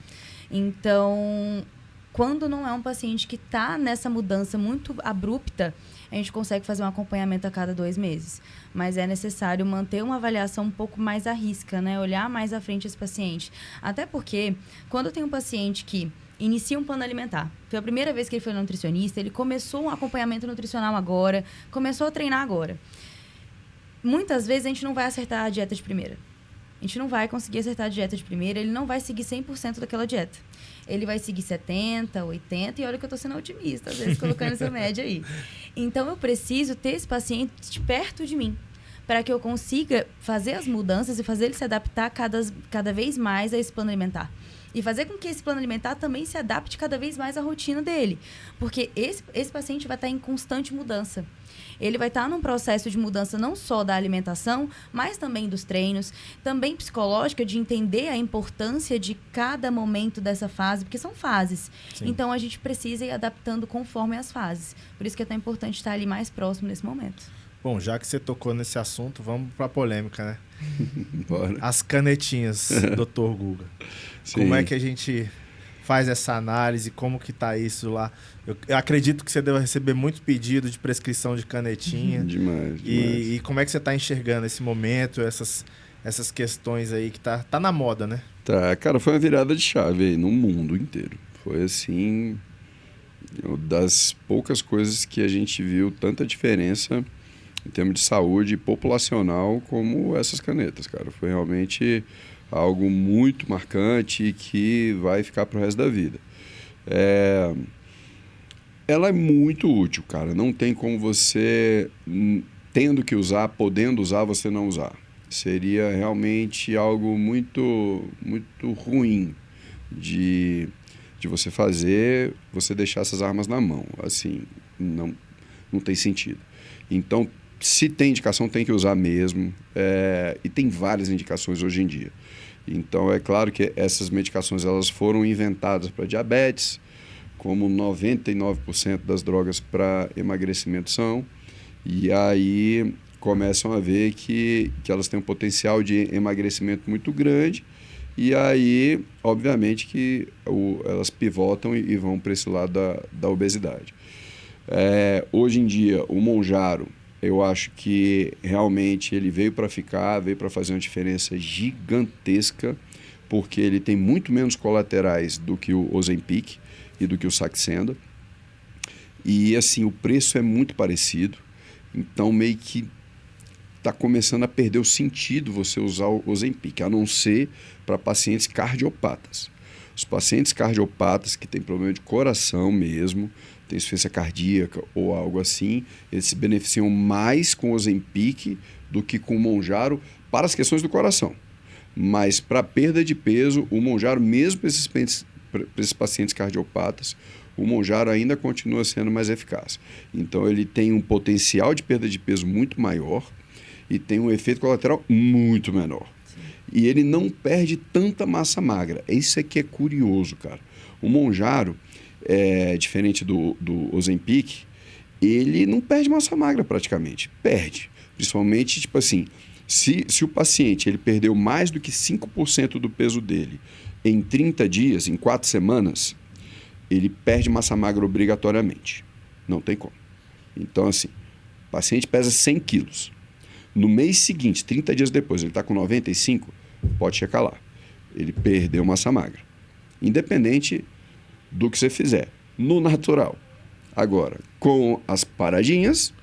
Então, quando não é um paciente que está nessa mudança muito abrupta, a gente consegue fazer um acompanhamento a cada 2 meses. Mas é necessário manter uma avaliação um pouco mais à risca, né? Olhar mais à frente esse paciente. Até porque, quando tem um paciente que inicia um plano alimentar, foi a primeira vez que ele foi no nutricionista, ele começou um acompanhamento nutricional agora, começou a treinar agora. muitas vezes a gente não vai acertar a dieta de primeira. A gente não vai conseguir acertar a dieta de primeira, ele não vai seguir 100% daquela dieta. Ele vai seguir 70%, 80%, e olha que eu tô sendo otimista, às vezes, colocando essa média aí. Então, eu preciso ter esse paciente perto de mim, para que eu consiga fazer as mudanças e fazer ele se adaptar cada vez mais a esse plano alimentar. E fazer com que esse plano alimentar também se adapte cada vez mais à rotina dele. Porque esse paciente vai estar em constante mudança. Ele vai estar num processo de mudança não só da alimentação, mas também dos treinos, também psicológica, de entender a importância de cada momento dessa fase, porque são fases. Sim. Então, a gente precisa ir adaptando conforme as fases. Por isso que é tão importante estar ali mais próximo nesse momento.
Bom, já que você tocou nesse assunto, vamos para a polêmica, né?
Bora.
As canetinhas, Dr. Guga. Sim. Como é que a gente faz essa análise? Como que tá isso lá? Eu acredito que você deve receber muito pedido de prescrição de canetinha.
Demais.
E como é que você está enxergando esse momento, essas questões aí que tá na moda, né?
Tá, cara, foi uma virada de chave aí no mundo inteiro. Foi assim, das poucas coisas que a gente viu tanta diferença em termos de saúde populacional como essas canetas, cara. Foi realmente algo muito marcante e que vai ficar pro resto da vida. Ela é muito útil, cara. Não tem como você, tendo que usar, podendo usar, você não usar. Seria realmente algo muito, muito ruim de você fazer, você deixar essas armas na mão. Assim, não tem sentido. Então, se tem indicação, tem que usar mesmo. E tem várias indicações hoje em dia. Então, é claro que essas medicações elas foram inventadas para diabetes, como 99% das drogas para emagrecimento são. E aí começam a ver que elas têm um potencial de emagrecimento muito grande. E aí, obviamente, que elas pivotam e vão para esse lado da obesidade. Hoje em dia, o Mounjaro, eu acho que realmente ele veio para ficar, veio para fazer uma diferença gigantesca, porque ele tem muito menos colaterais do que o Ozempic e do que o Saxenda. E assim, o preço é muito parecido, então meio que está começando a perder o sentido você usar o Ozempic, a não ser para pacientes cardiopatas. Os pacientes cardiopatas que têm problema de coração mesmo, tem insuficiência cardíaca ou algo assim, eles se beneficiam mais com o Ozempic do que com o Mounjaro para as questões do coração. Mas para perda de peso, o Mounjaro, mesmo para esses pacientes cardiopatas, o Mounjaro ainda continua sendo mais eficaz. Então ele tem um potencial de perda de peso muito maior e tem um efeito colateral muito menor. Sim. E ele não perde tanta massa magra. Isso aqui é curioso, cara. O Mounjaro, diferente do Ozempic, ele não perde massa magra praticamente. Perde. Principalmente, tipo assim, se o paciente ele perdeu mais do que 5% do peso dele em 30 dias, em 4 semanas, ele perde massa magra obrigatoriamente. Não tem como. Então, assim, o paciente pesa 100 quilos. No mês seguinte, 30 dias depois, ele está com 95, pode checar lá. Ele perdeu massa magra. Independente do que você fizer. No natural. Agora, com as paradinhas,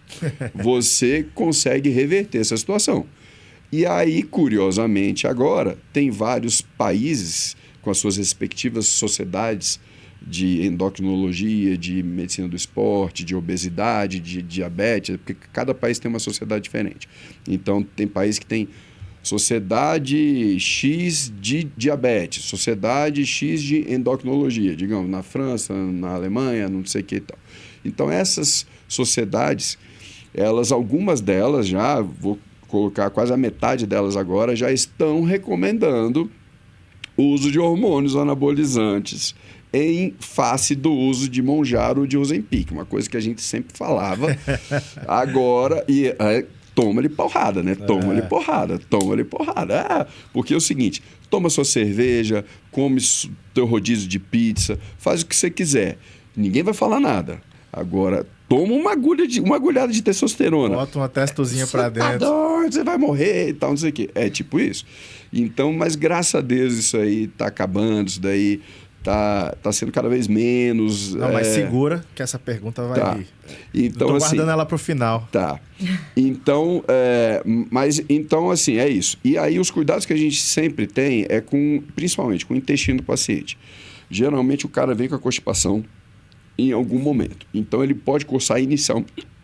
você consegue reverter essa situação. E aí, curiosamente, agora, tem vários países com as suas respectivas sociedades de endocrinologia, de medicina do esporte, de obesidade, de diabetes, porque cada país tem uma sociedade diferente. Então, tem país que tem sociedade X de diabetes, sociedade X de endocrinologia, digamos, na França, na Alemanha, não sei o que e tal. Então, essas sociedades, algumas delas já, vou colocar quase a metade delas agora, já estão recomendando o uso de hormônios anabolizantes em face do uso de Mounjaro ou de Ozempic, uma coisa que a gente sempre falava. Agora, toma-lhe porrada, né? Toma-lhe porrada. Porque é o seguinte, toma sua cerveja, come teu rodízio de pizza, faz o que você quiser. Ninguém vai falar nada. Agora, toma uma agulhada de testosterona.
Bota uma testozinha pra dentro.
Você vai morrer e tal, não sei o quê. É tipo isso. Então, mas graças a Deus isso aí tá acabando, isso daí tá sendo cada vez menos.
Não, mas segura que essa pergunta vai vir.
Então,
eu tô guardando ela pro final.
Tá. Então, então, assim, é isso. E aí, os cuidados que a gente sempre tem é principalmente com o intestino do paciente. Geralmente, o cara vem com a constipação em algum momento. Então, ele pode cursar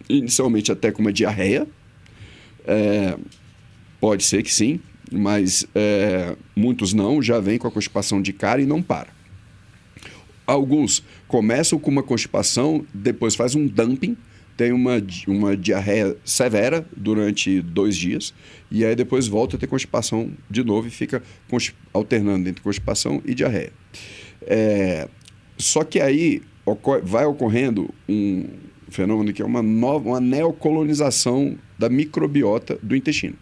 inicialmente até com uma diarreia. Pode ser que sim, mas muitos não, já vêm com a constipação de cara e não para. Alguns começam com uma constipação, depois faz um dumping, tem uma diarreia severa durante 2 dias, e aí depois volta a ter constipação de novo e fica alternando entre constipação e diarreia. Só que aí vai ocorrendo um fenômeno que é uma neocolonização da microbiota do intestino.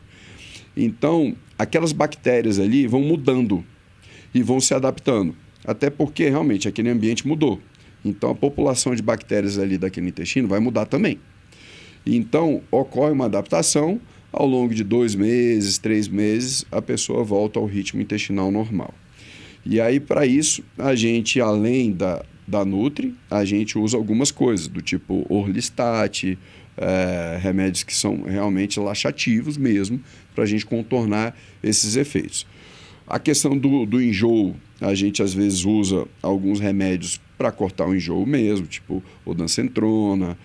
Então, aquelas bactérias ali vão mudando e vão se adaptando. Até porque, realmente, aquele ambiente mudou. Então, a população de bactérias ali daquele intestino vai mudar também. Então, ocorre uma adaptação. Ao longo de 2 meses, 3 meses, a pessoa volta ao ritmo intestinal normal. E aí, para isso, a gente, além da Nutri, a gente usa algumas coisas, do tipo Orlistat, remédios que são realmente laxativos mesmo, para a gente contornar esses efeitos. A questão do enjoo, a gente às vezes usa alguns remédios para cortar o enjoo mesmo, tipo odancentrona,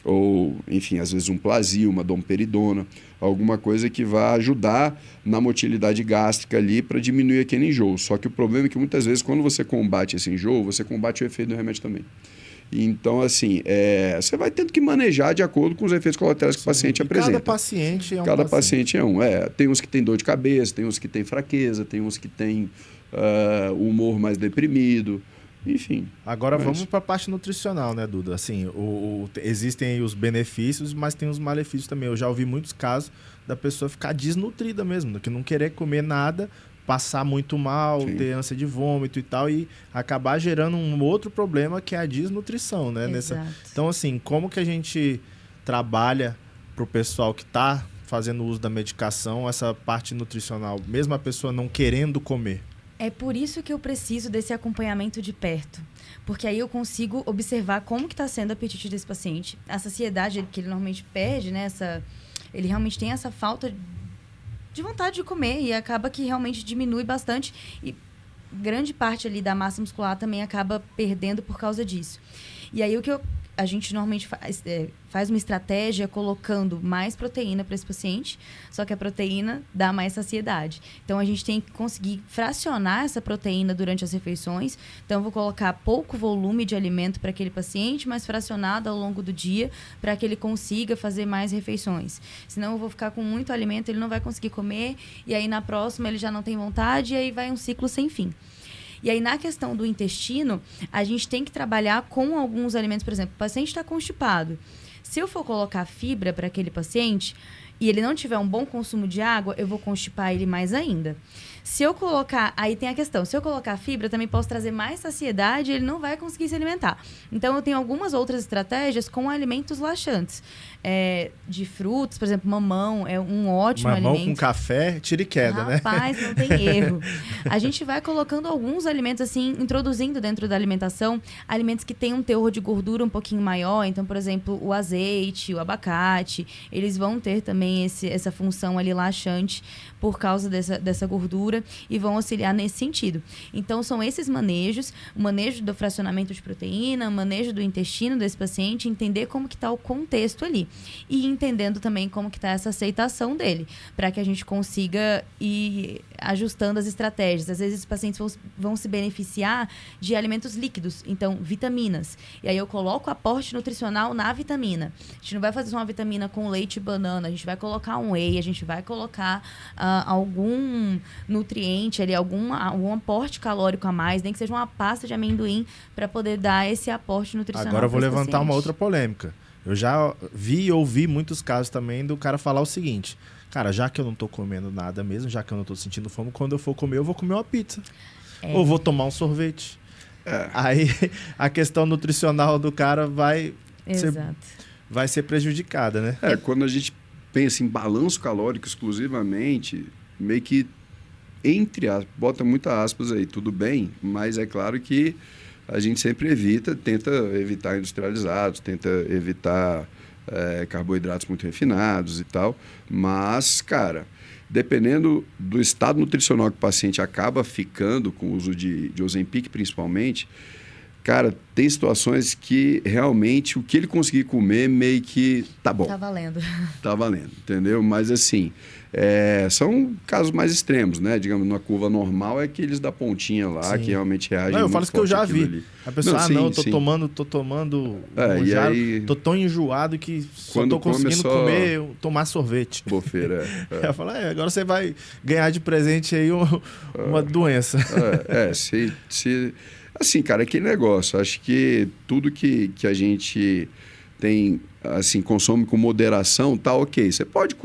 ou, enfim, às vezes um Plasil, uma domperidona, alguma coisa que vai ajudar na motilidade gástrica ali para diminuir aquele enjoo. Só que o problema é que muitas vezes quando você combate esse enjoo, você combate o efeito do remédio também. Então, assim, você vai tendo que manejar de acordo com os efeitos colaterais que o paciente apresenta.
Cada paciente é um
Cada paciente é um. Tem uns que tem dor de cabeça, tem uns que tem fraqueza, tem uns que tem humor mais deprimido, enfim.
Agora vamos para a parte nutricional, né, Duda? Assim, existem aí os benefícios, mas tem os malefícios também. Eu já ouvi muitos casos da pessoa ficar desnutrida mesmo, que não querer comer nada, passar muito mal, Sim. ter ânsia de vômito e tal, e acabar gerando um outro problema que é a desnutrição, né? Então, assim, como que a gente trabalha para o pessoal que está fazendo uso da medicação, essa parte nutricional, mesmo a pessoa não querendo comer?
É por isso que eu preciso desse acompanhamento de perto, porque aí eu consigo observar como que está sendo o apetite desse paciente, a saciedade que ele normalmente perde, né? Ele realmente tem essa falta de vontade de comer e acaba que realmente diminui bastante e grande parte ali da massa muscular também acaba perdendo por causa disso. E aí a gente normalmente faz uma estratégia colocando mais proteína para esse paciente, só que a proteína dá mais saciedade. Então, a gente tem que conseguir fracionar essa proteína durante as refeições. Então, eu vou colocar pouco volume de alimento para aquele paciente, mas fracionado ao longo do dia, para que ele consiga fazer mais refeições. Senão, eu vou ficar com muito alimento, ele não vai conseguir comer, e aí na próxima ele já não tem vontade, e aí vai um ciclo sem fim. E aí, na questão do intestino, a gente tem que trabalhar com alguns alimentos. Por exemplo, o paciente está constipado. Se eu for colocar fibra para aquele paciente e ele não tiver um bom consumo de água, eu vou constipar ele mais ainda. Se eu colocar... Aí tem a questão. Se eu colocar fibra, eu também posso trazer mais saciedade e ele não vai conseguir se alimentar. Então, eu tenho algumas outras estratégias com alimentos laxantes. De frutas, por exemplo, mamão é um ótimo alimento.
Mamão com café, tira e queda, né?
Rapaz, não tem erro. A gente vai colocando alguns alimentos, assim, introduzindo dentro da alimentação, alimentos que têm um teor de gordura um pouquinho maior. Então, por exemplo, o azeite, o abacate, eles vão ter também essa função ali laxante por causa dessa gordura e vão auxiliar nesse sentido. Então, são esses manejos, o manejo do fracionamento de proteína, o manejo do intestino desse paciente, entender como que está o contexto ali. E entendendo também como que está essa aceitação dele, para que a gente consiga ir ajustando as estratégias. Às vezes, os pacientes vão se beneficiar de alimentos líquidos, então, vitaminas. E aí, eu coloco aporte nutricional na vitamina. A gente não vai fazer só uma vitamina com leite e banana, a gente vai colocar um whey, a gente vai colocar algum nutriente ali, algum aporte calórico a mais, nem que seja uma pasta de amendoim, para poder dar esse aporte nutricional.
Agora eu vou levantar uma outra polêmica. Eu já vi e ouvi muitos casos também do cara falar o seguinte: cara, já que eu não tô comendo nada mesmo, já que eu não tô sentindo fome, quando eu for comer, eu vou comer uma pizza. Ou vou tomar um sorvete. Aí a questão nutricional do cara vai ser prejudicada, né?
Quando a gente pensa em balanço calórico exclusivamente, meio que bota muitas aspas aí, tudo bem, mas é claro que a gente sempre tenta evitar industrializados, tenta evitar carboidratos muito refinados e tal, mas, cara, dependendo do estado nutricional que o paciente acaba ficando com o uso de Ozempic, principalmente, cara, tem situações que realmente o que ele conseguir comer meio que tá bom.
Tá valendo.
Tá valendo, entendeu? Mas assim, são casos mais extremos, né? Digamos, numa curva normal é aqueles da pontinha lá,
Sim.
que realmente reagem
não, eu
muito
falo isso que eu já vi.
ali.
A pessoa, eu tô
sim.
tomando
e aí,
tô tão enjoado que só tô conseguindo tomar sorvete.
Bofeira,
Eu falo, agora você vai ganhar de presente aí uma doença.
Assim, cara, aquele negócio. Acho que tudo que a gente tem, assim, consome com moderação, tá ok. Você pode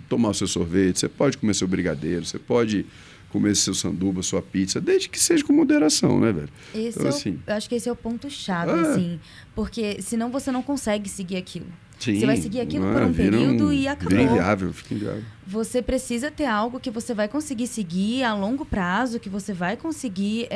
tomar o seu sorvete, você pode comer seu brigadeiro, você pode comer seu sanduba, sua pizza, desde que seja com moderação, né, velho?
Eu acho que esse é o ponto-chave, assim. Porque senão você não consegue seguir aquilo. Sim, você vai seguir aquilo por um período e acabou.
Fica inviável.
Você precisa ter algo que você vai conseguir seguir a longo prazo, que você vai conseguir...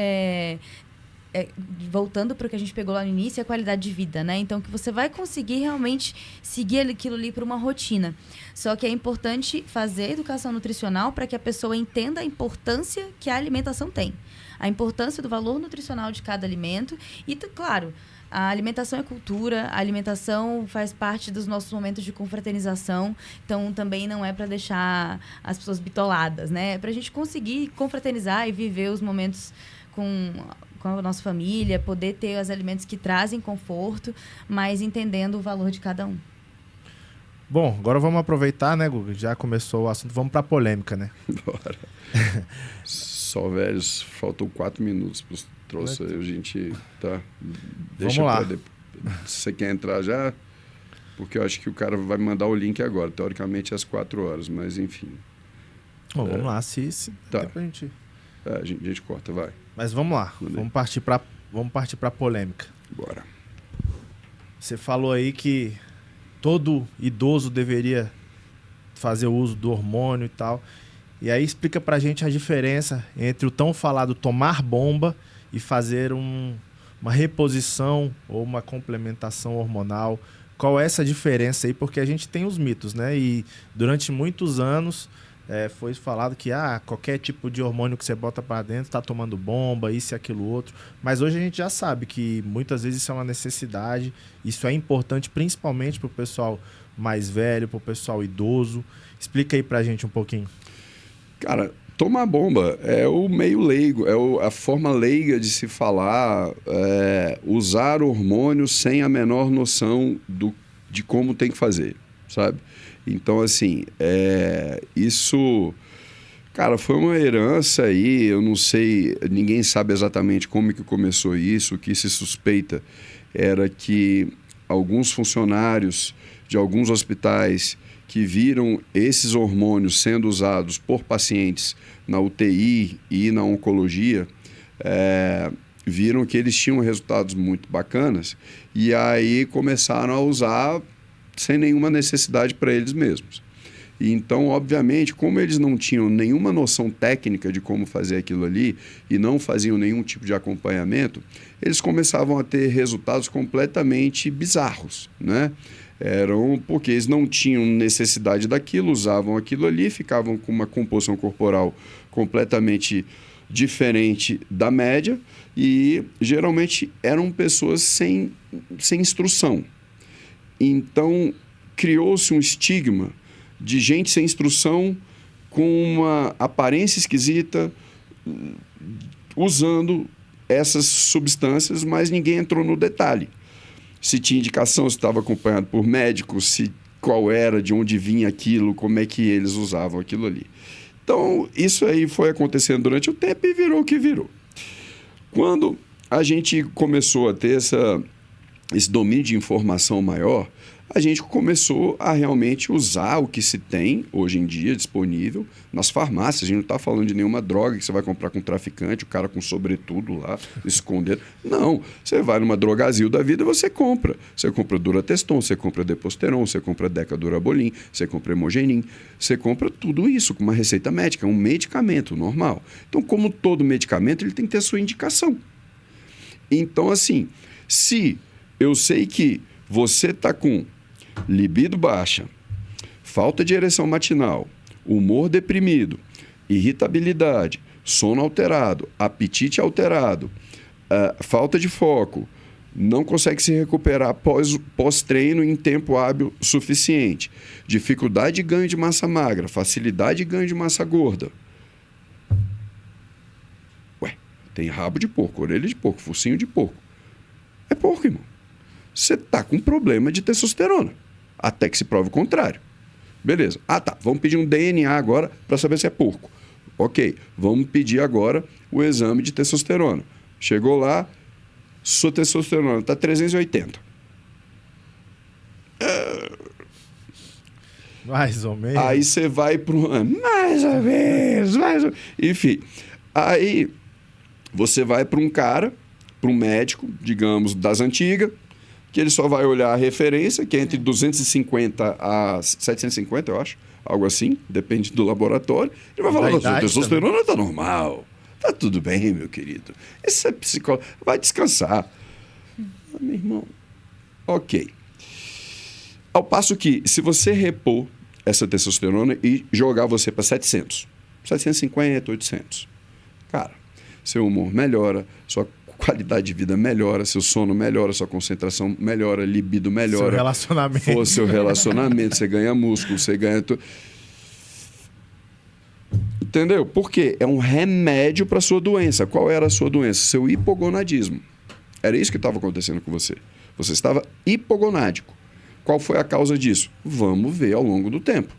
voltando para o que a gente pegou lá no início, é a qualidade de vida, né? Então, que você vai conseguir realmente seguir aquilo ali para uma rotina. Só que é importante fazer educação nutricional para que a pessoa entenda a importância que a alimentação tem. A importância do valor nutricional de cada alimento. E, claro, a alimentação é cultura, a alimentação faz parte dos nossos momentos de confraternização. Então, também não é para deixar as pessoas bitoladas, né? É para a gente conseguir confraternizar e viver os momentos com a nossa família, poder ter os alimentos que trazem conforto, mas entendendo o valor de cada um.
Bom, agora vamos aproveitar, né, Guga? Já começou o assunto, vamos para a polêmica, né?
Bora. Só, velhos, faltam 4 minutos para os troços aí, a gente tá...
Vamos lá.
Você quer entrar já? Porque eu acho que o cara vai mandar o link agora, teoricamente às 4 horas, mas enfim.
Bom, vamos lá, se
tá.
Pra gente...
a gente corta, vai.
Mas vamos lá, vamos partir para a polêmica.
Bora.
Você falou aí que todo idoso deveria fazer o uso do hormônio e tal. E aí explica pra gente a diferença entre o tão falado tomar bomba e fazer uma reposição ou uma complementação hormonal. Qual é essa diferença aí? Porque a gente tem os mitos, né? E durante muitos anos... foi falado que qualquer tipo de hormônio que você bota para dentro está tomando bomba, isso e aquilo outro. Mas hoje a gente já sabe que muitas vezes isso é uma necessidade. Isso é importante principalmente para o pessoal mais velho, para o pessoal idoso. Explica aí para a gente um pouquinho. Cara,
tomar bomba é o meio leigo, a forma leiga de se falar, usar hormônio sem a menor noção de como tem que fazer, sabe? Então, assim, isso, cara, foi uma herança aí, eu não sei, ninguém sabe exatamente como que começou isso. O que se suspeita era que alguns funcionários de alguns hospitais que viram esses hormônios sendo usados por pacientes na UTI e na oncologia, viram que eles tinham resultados muito bacanas e aí começaram a usar sem nenhuma necessidade para eles mesmos. E então, obviamente, como eles não tinham nenhuma noção técnica de como fazer aquilo ali e não faziam nenhum tipo de acompanhamento, eles começavam a ter resultados completamente bizarros, né? Porque eles não tinham necessidade daquilo, usavam aquilo ali, ficavam com uma composição corporal completamente diferente da média e, geralmente, eram pessoas sem instrução. Então, criou-se um estigma de gente sem instrução, com uma aparência esquisita, usando essas substâncias, mas ninguém entrou no detalhe. Se tinha indicação, se estava acompanhado por médicos, qual era, de onde vinha aquilo, como é que eles usavam aquilo ali. Então, isso aí foi acontecendo durante o tempo e virou o que virou. Quando a gente começou a ter esse domínio de informação maior, a gente começou a realmente usar o que se tem hoje em dia disponível nas farmácias. A gente não está falando de nenhuma droga que você vai comprar com um traficante, o cara com sobretudo lá, escondendo. Não, você vai numa Drogazil da vida e você compra. Você compra Durateston, você compra Deposteron, você compra Decadurabolin, você compra Hemogenin, você compra tudo isso com uma receita médica, um medicamento normal. Então, como todo medicamento, ele tem que ter a sua indicação. Então, assim, se eu sei que você está com libido baixa, falta de ereção matinal, humor deprimido, irritabilidade, sono alterado, apetite alterado, falta de foco, não consegue se recuperar pós-treino em tempo hábil suficiente, dificuldade de ganho de massa magra, facilidade de ganho de massa gorda. Ué, tem rabo de porco, orelha de porco, focinho de porco. É porco, irmão. Você está com problema de testosterona, até que se prove o contrário. Beleza. Ah, tá. Vamos pedir um DNA agora para saber se é porco. Ok. Vamos pedir agora o exame de testosterona. Chegou lá, sua testosterona está 380.
Mais ou menos.
Aí você vai para mais ou menos, mais ou menos. Enfim, aí você vai para um cara, para um médico, digamos, das antigas, que ele só vai olhar a referência, que é entre 250 a 750, eu acho, algo assim, depende do laboratório. Ele vai falar, sua testosterona está normal, tá tudo bem, meu querido. Esse é psicólogo, vai descansar. Meu irmão, ok. Ao passo que, se você repor essa testosterona e jogar você para 700, 750, 800, cara, seu humor melhora, sua qualidade de vida melhora, seu sono melhora, sua concentração melhora, libido melhora.
Seu relacionamento.
For seu relacionamento, você ganha músculo, você ganha... Entendeu? Porque é um remédio para sua doença. Qual era a sua doença? Seu hipogonadismo. Era isso que estava acontecendo com você. Você estava hipogonádico. Qual foi a causa disso? Vamos ver ao longo do tempo.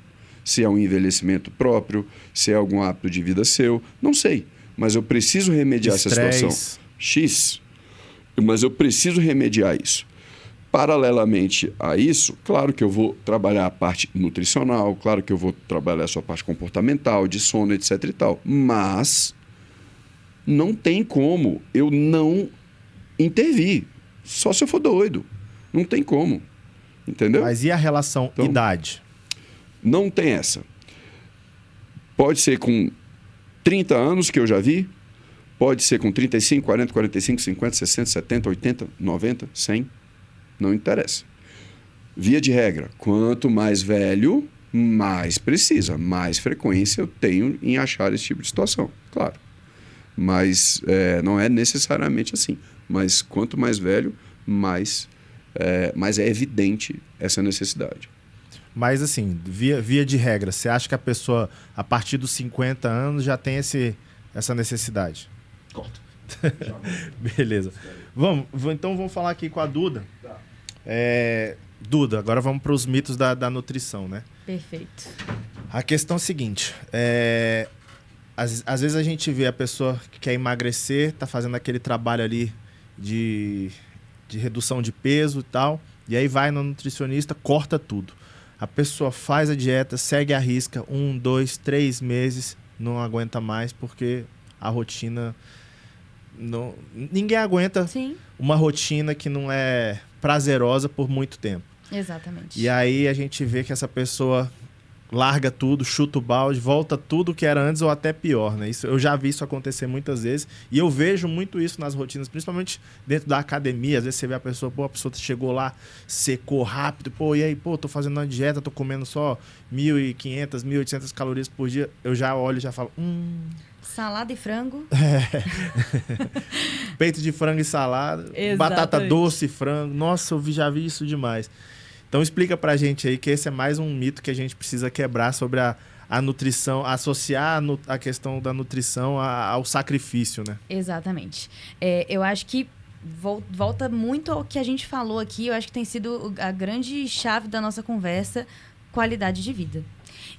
Se é um envelhecimento próprio, se é algum hábito de vida seu, não sei. Mas eu preciso remediar essa situação. X. Mas eu preciso remediar isso. Paralelamente a isso, claro que eu vou trabalhar a parte nutricional, claro que eu vou trabalhar a sua parte comportamental, de sono, etc e tal. Mas não tem como eu não intervir. Só se eu for doido. Não tem como. Entendeu?
Mas e a relação
então,
idade?
Não tem essa. Pode ser com 30 anos, que eu já vi. Pode ser com 35, 40, 45, 50, 60, 70, 80, 90, 100. Não interessa. Via de regra, quanto mais velho, mais precisa. Mais frequência eu tenho em achar esse tipo de situação. Claro. Mas não é necessariamente assim. Mas quanto mais velho, mais é evidente essa necessidade.
Mas assim, via de regra, você acha que a pessoa, a partir dos 50 anos, já tem essa necessidade?
Corta.
Beleza. Então vamos falar aqui com a Duda.
Tá.
Duda, agora vamos para os mitos da nutrição, né?
Perfeito.
A questão é a seguinte, às vezes a gente vê a pessoa que quer emagrecer, tá fazendo aquele trabalho ali de redução de peso e tal, e aí vai no nutricionista, corta tudo. A pessoa faz a dieta, segue a risca, 1, 2, 3 meses, não aguenta mais porque a rotina... Ninguém aguenta
Sim.
uma rotina que não é prazerosa por muito tempo.
Exatamente.
E aí a gente vê que essa pessoa larga tudo, chuta o balde, volta tudo que era antes ou até pior, né? Eu já vi isso acontecer muitas vezes e eu vejo muito isso nas rotinas, principalmente dentro da academia. Às vezes você vê a pessoa chegou lá, secou rápido, e aí, tô fazendo uma dieta, tô comendo só 1.500, 1.800 calorias por dia. Eu já olho e já falo,
Salada e frango.
Peito de frango e salada.
Exatamente.
Batata doce e frango. Nossa, já vi isso demais. Então explica pra gente aí que esse é mais um mito que a gente precisa quebrar sobre a nutrição, associar a questão da nutrição ao sacrifício, né?
Exatamente. Eu acho que volta muito ao que a gente falou aqui. Eu acho que tem sido a grande chave da nossa conversa, qualidade de vida.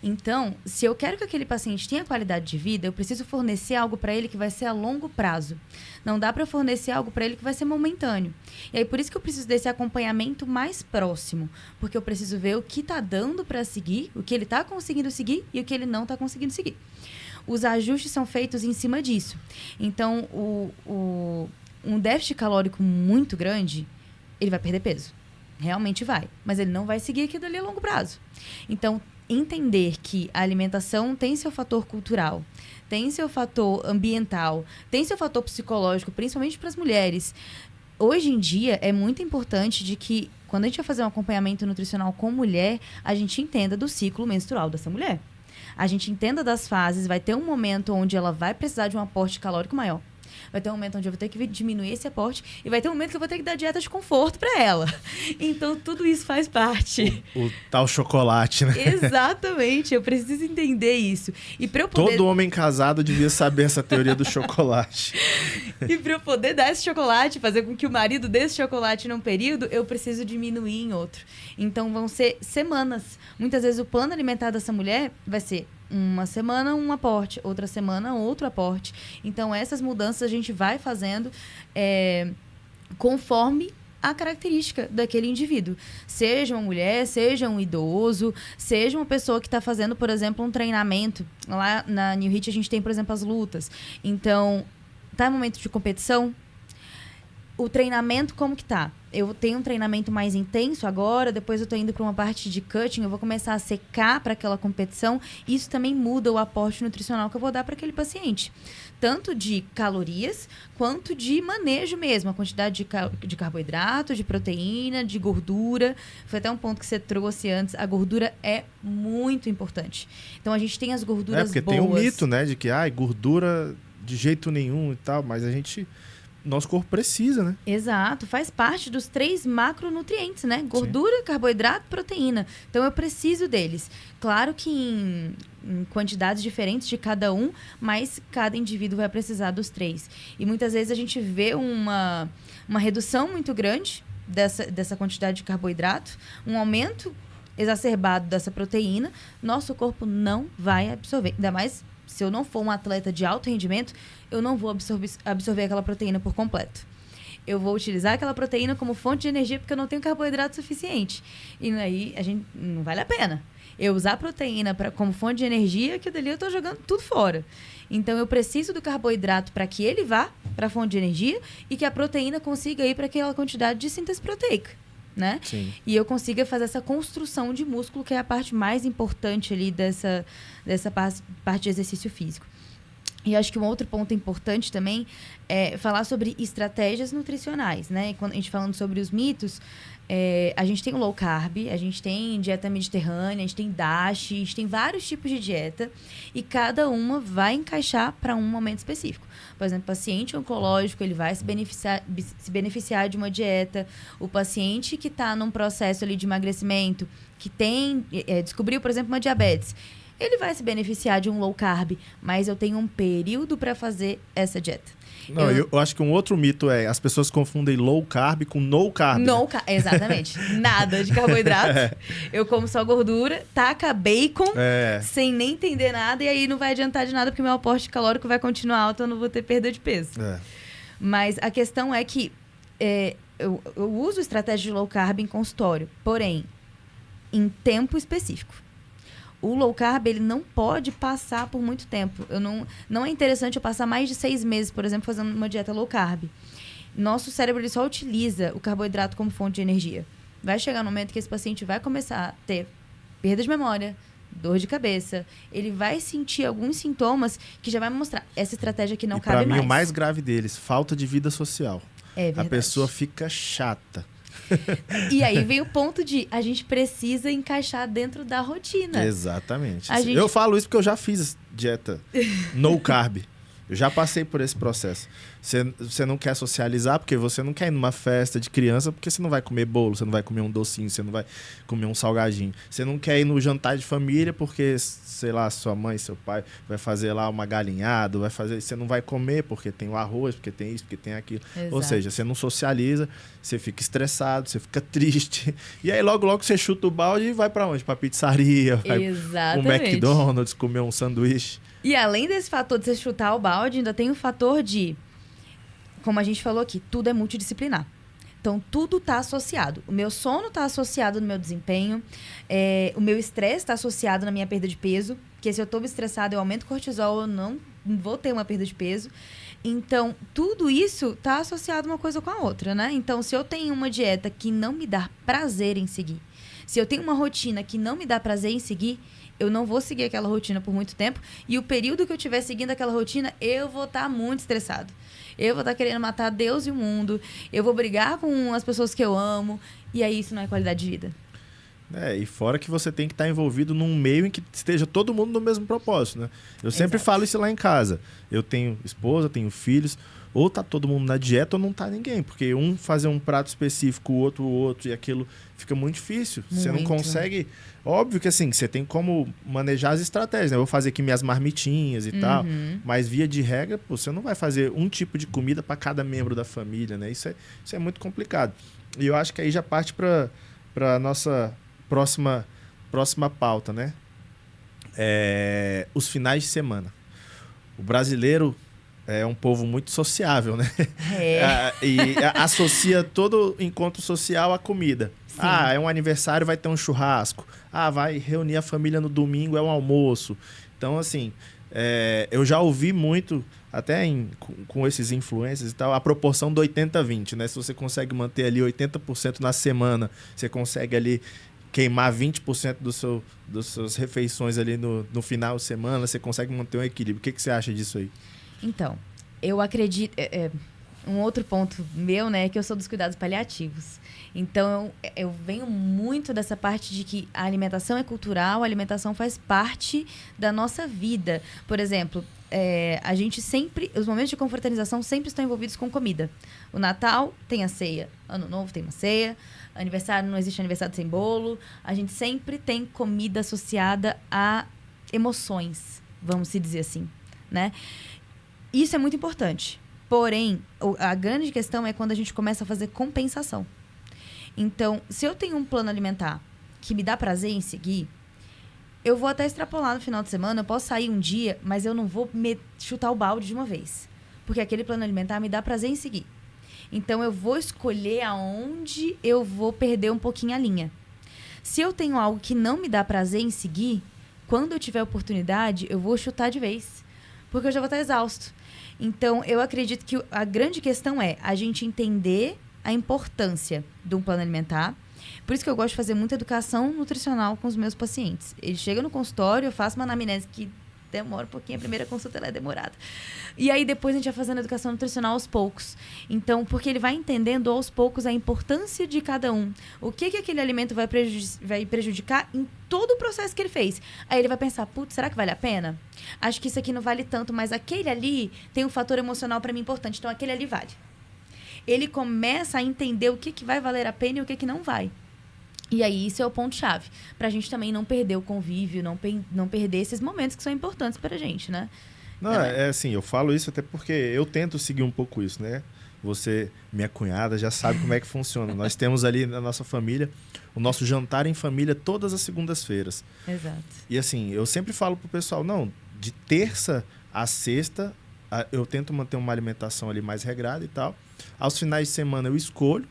Então, se eu quero que aquele paciente tenha qualidade de vida, eu preciso fornecer algo para ele que vai ser a longo prazo. Não dá para fornecer algo para ele que vai ser momentâneo. E aí, por isso que eu preciso desse acompanhamento mais próximo. Porque eu preciso ver o que está dando para seguir, o que ele está conseguindo seguir e o que ele não está conseguindo seguir. Os ajustes são feitos em cima disso. Então, um déficit calórico muito grande, ele vai perder peso. Realmente vai. Mas ele não vai seguir aquilo ali a longo prazo. Então, entender que a alimentação tem seu fator cultural, tem seu fator ambiental, tem seu fator psicológico, principalmente para as mulheres. Hoje em dia, é muito importante de que, quando a gente vai fazer um acompanhamento nutricional com mulher, a gente entenda do ciclo menstrual dessa mulher. A gente entenda das fases, vai ter um momento onde ela vai precisar de um aporte calórico maior. Vai ter um momento onde eu vou ter que diminuir esse aporte e vai ter um momento que eu vou ter que dar dieta de conforto para ela. Então, tudo isso faz parte.
O tal chocolate, né?
Exatamente, eu preciso entender isso. E para eu poder...
Todo homem casado devia saber essa teoria do chocolate.
E para eu poder dar esse chocolate, fazer com que o marido dê esse chocolate num período, eu preciso diminuir em outro. Então, vão ser semanas. Muitas vezes o plano alimentar dessa mulher vai ser uma semana um aporte, outra semana outro aporte. Então, essas mudanças a gente vai fazendo conforme a característica daquele indivíduo. Seja uma mulher, seja um idoso, seja uma pessoa que está fazendo, por exemplo, um treinamento. Lá na New Hit a gente tem, por exemplo, as lutas. Então, tá no momento de competição, o treinamento como que tá? Eu tenho um treinamento mais intenso agora, depois eu tô indo para uma parte de cutting, eu vou começar a secar para aquela competição. Isso também muda o aporte nutricional que eu vou dar para aquele paciente. Tanto de calorias, quanto de manejo mesmo. A quantidade de carboidrato, de proteína, de gordura. Foi até um ponto que você trouxe antes. A gordura é muito importante. Então, a gente tem as gorduras
porque
boas.
Tem um mito, né? De que, gordura de jeito nenhum e tal. Mas nosso corpo precisa, né?
Exato, faz parte dos 3 macronutrientes, né? Gordura, carboidrato, proteína. Então, eu preciso deles. Claro que em quantidades diferentes de cada um, mas cada indivíduo vai precisar dos 3. E muitas vezes a gente vê uma redução muito grande dessa quantidade de carboidrato, um aumento exacerbado dessa proteína, nosso corpo não vai absorver. Ainda mais se eu não for um atleta de alto rendimento, eu não vou absorver aquela proteína por completo. Eu vou utilizar aquela proteína como fonte de energia porque eu não tenho carboidrato suficiente. E aí, não vale a pena. Eu usar a proteína como fonte de energia, que dali eu estou jogando tudo fora. Então, eu preciso do carboidrato para que ele vá para a fonte de energia e que a proteína consiga ir para aquela quantidade de síntese proteica, né?
Sim.
E eu consiga fazer essa construção de músculo, que é a parte mais importante ali dessa parte de exercício físico. E acho que um outro ponto importante também é falar sobre estratégias nutricionais, né? E quando a gente falando sobre os mitos, a gente tem o low carb, a gente tem dieta mediterrânea, a gente tem DASH, a gente tem vários tipos de dieta e cada uma vai encaixar para um momento específico. Por exemplo, o paciente oncológico, ele vai se beneficiar de uma dieta. O paciente que está num processo ali de emagrecimento, que descobriu, por exemplo, uma diabetes, ele vai se beneficiar de um low carb, mas eu tenho um período para fazer essa dieta.
Não, eu acho que um outro mito as pessoas confundem low carb com no carb.
Exatamente. Nada de carboidrato. Eu como só gordura, taca bacon, sem nem entender nada, e aí não vai adiantar de nada, porque meu aporte calórico vai continuar alto, eu não vou ter perda de peso. Mas a questão é que eu uso estratégia de low carb em consultório, porém, em tempo específico. O low carb, ele não pode passar por muito tempo. Não é interessante eu passar mais de 6 meses, por exemplo, fazendo uma dieta low carb. Nosso cérebro, ele só utiliza o carboidrato como fonte de energia. Vai chegar um momento que esse paciente vai começar a ter perda de memória, dor de cabeça. Ele vai sentir alguns sintomas que já vai mostrar. Essa estratégia aqui não cabe mais.
Para mim, o mais grave deles, falta de vida social.
É verdade.
A pessoa fica chata.
E aí vem o ponto de a gente precisa encaixar dentro da rotina.
Exatamente. Eu falo isso porque eu já fiz dieta no carb. Eu já passei por esse processo. Você não quer socializar porque você não quer ir numa festa de criança porque você não vai comer bolo, você não vai comer um docinho, você não vai comer um salgadinho. Você não quer ir no jantar de família porque, sei lá, sua mãe, seu pai vai fazer lá uma galinhada, você não vai comer porque tem o arroz, porque tem isso, porque tem aquilo.
Exato.
Ou seja, você não socializa, você fica estressado, você fica triste. E aí logo você chuta o balde e vai pra onde? Pra pizzaria, vai pro McDonald's, comer um sanduíche.
E além desse fator de você chutar o balde, ainda tem o fator de, como a gente falou aqui, tudo é multidisciplinar. Então, tudo está associado. O meu sono está associado no meu desempenho, o meu estresse está associado na minha perda de peso, porque se eu estou estressado, eu aumento o cortisol, eu não vou ter uma perda de peso. Então, tudo isso está associado uma coisa com a outra, né? Então, se eu tenho uma dieta que não me dá prazer em seguir, se eu tenho uma rotina que não me dá prazer em seguir, eu não vou seguir aquela rotina por muito tempo. E o período que eu estiver seguindo aquela rotina, eu vou estar muito estressado. Eu vou estar querendo matar Deus e o mundo. Eu vou brigar com as pessoas que eu amo. E aí isso não é qualidade de vida.
E fora que você tem que estar envolvido num meio em que esteja todo mundo no mesmo propósito, né? Eu sempre falo isso lá em casa. Eu tenho esposa, tenho filhos. Ou tá todo mundo na dieta ou não tá ninguém. Porque um fazer um prato específico, o outro, e aquilo fica muito difícil. Você não consegue... Óbvio que assim, você tem como manejar as estratégias, né? Eu vou fazer aqui minhas marmitinhas e tal. Mas via de regra, você não vai fazer um tipo de comida para cada membro da família, né? Isso é muito complicado. E eu acho que aí já parte para nossa próxima pauta, né? Os finais de semana. O brasileiro é um povo muito sociável, né? E associa todo encontro social à comida. Sim. É um aniversário, vai ter um churrasco. Vai reunir a família no domingo, é um almoço. Então, assim, eu já ouvi muito, até com esses influencers e tal, a proporção do 80-20, né? Se você consegue manter ali 80% na semana, você consegue ali queimar 20% das suas refeições ali no final de semana, você consegue manter um equilíbrio. O que você acha disso aí?
Então, eu acredito... um outro ponto meu, né, é que eu sou dos cuidados paliativos. Então, eu venho muito dessa parte de que a alimentação é cultural, a alimentação faz parte da nossa vida. Por exemplo, a gente sempre... Os momentos de confraternização sempre estão envolvidos com comida. O Natal tem a ceia, Ano Novo tem uma ceia, aniversário não existe aniversário sem bolo. A gente sempre tem comida associada a emoções, vamos se dizer assim, né? Isso é muito importante. Porém, a grande questão é quando a gente começa a fazer compensação. Então, se eu tenho um plano alimentar que me dá prazer em seguir, eu vou até extrapolar no final de semana, eu posso sair um dia, mas eu não vou chutar o balde de uma vez. Porque aquele plano alimentar me dá prazer em seguir. Então, eu vou escolher aonde eu vou perder um pouquinho a linha. Se eu tenho algo que não me dá prazer em seguir, quando eu tiver oportunidade, eu vou chutar de vez. Porque eu já vou estar exausto. Então, eu acredito que a grande questão é a gente entender a importância de um plano alimentar. Por isso que eu gosto de fazer muita educação nutricional com os meus pacientes. Eles chegam no consultório, eu faço uma anamnese que demora um pouquinho, a primeira consulta ela é demorada. E aí, depois a gente vai fazendo educação nutricional aos poucos. Então, porque ele vai entendendo aos poucos a importância de cada um. O que aquele alimento vai prejudicar em todo o processo que ele fez. Aí ele vai pensar, putz, será que vale a pena? Acho que isso aqui não vale tanto, mas aquele ali tem um fator emocional para mim importante, então aquele ali vale. Ele começa a entender o que vai valer a pena e o que não vai. E aí, isso é o ponto-chave. Pra gente também não perder o convívio, não perder esses momentos que são importantes pra gente, né?
Não, assim, eu falo isso até porque eu tento seguir um pouco isso, né? Você, minha cunhada, já sabe como é que funciona. Nós temos ali na nossa família o nosso jantar em família todas as segundas-feiras.
Exato.
E assim, eu sempre falo pro pessoal, não, de terça a sexta, eu tento manter uma alimentação ali mais regrada e tal. Aos finais de semana eu escolho.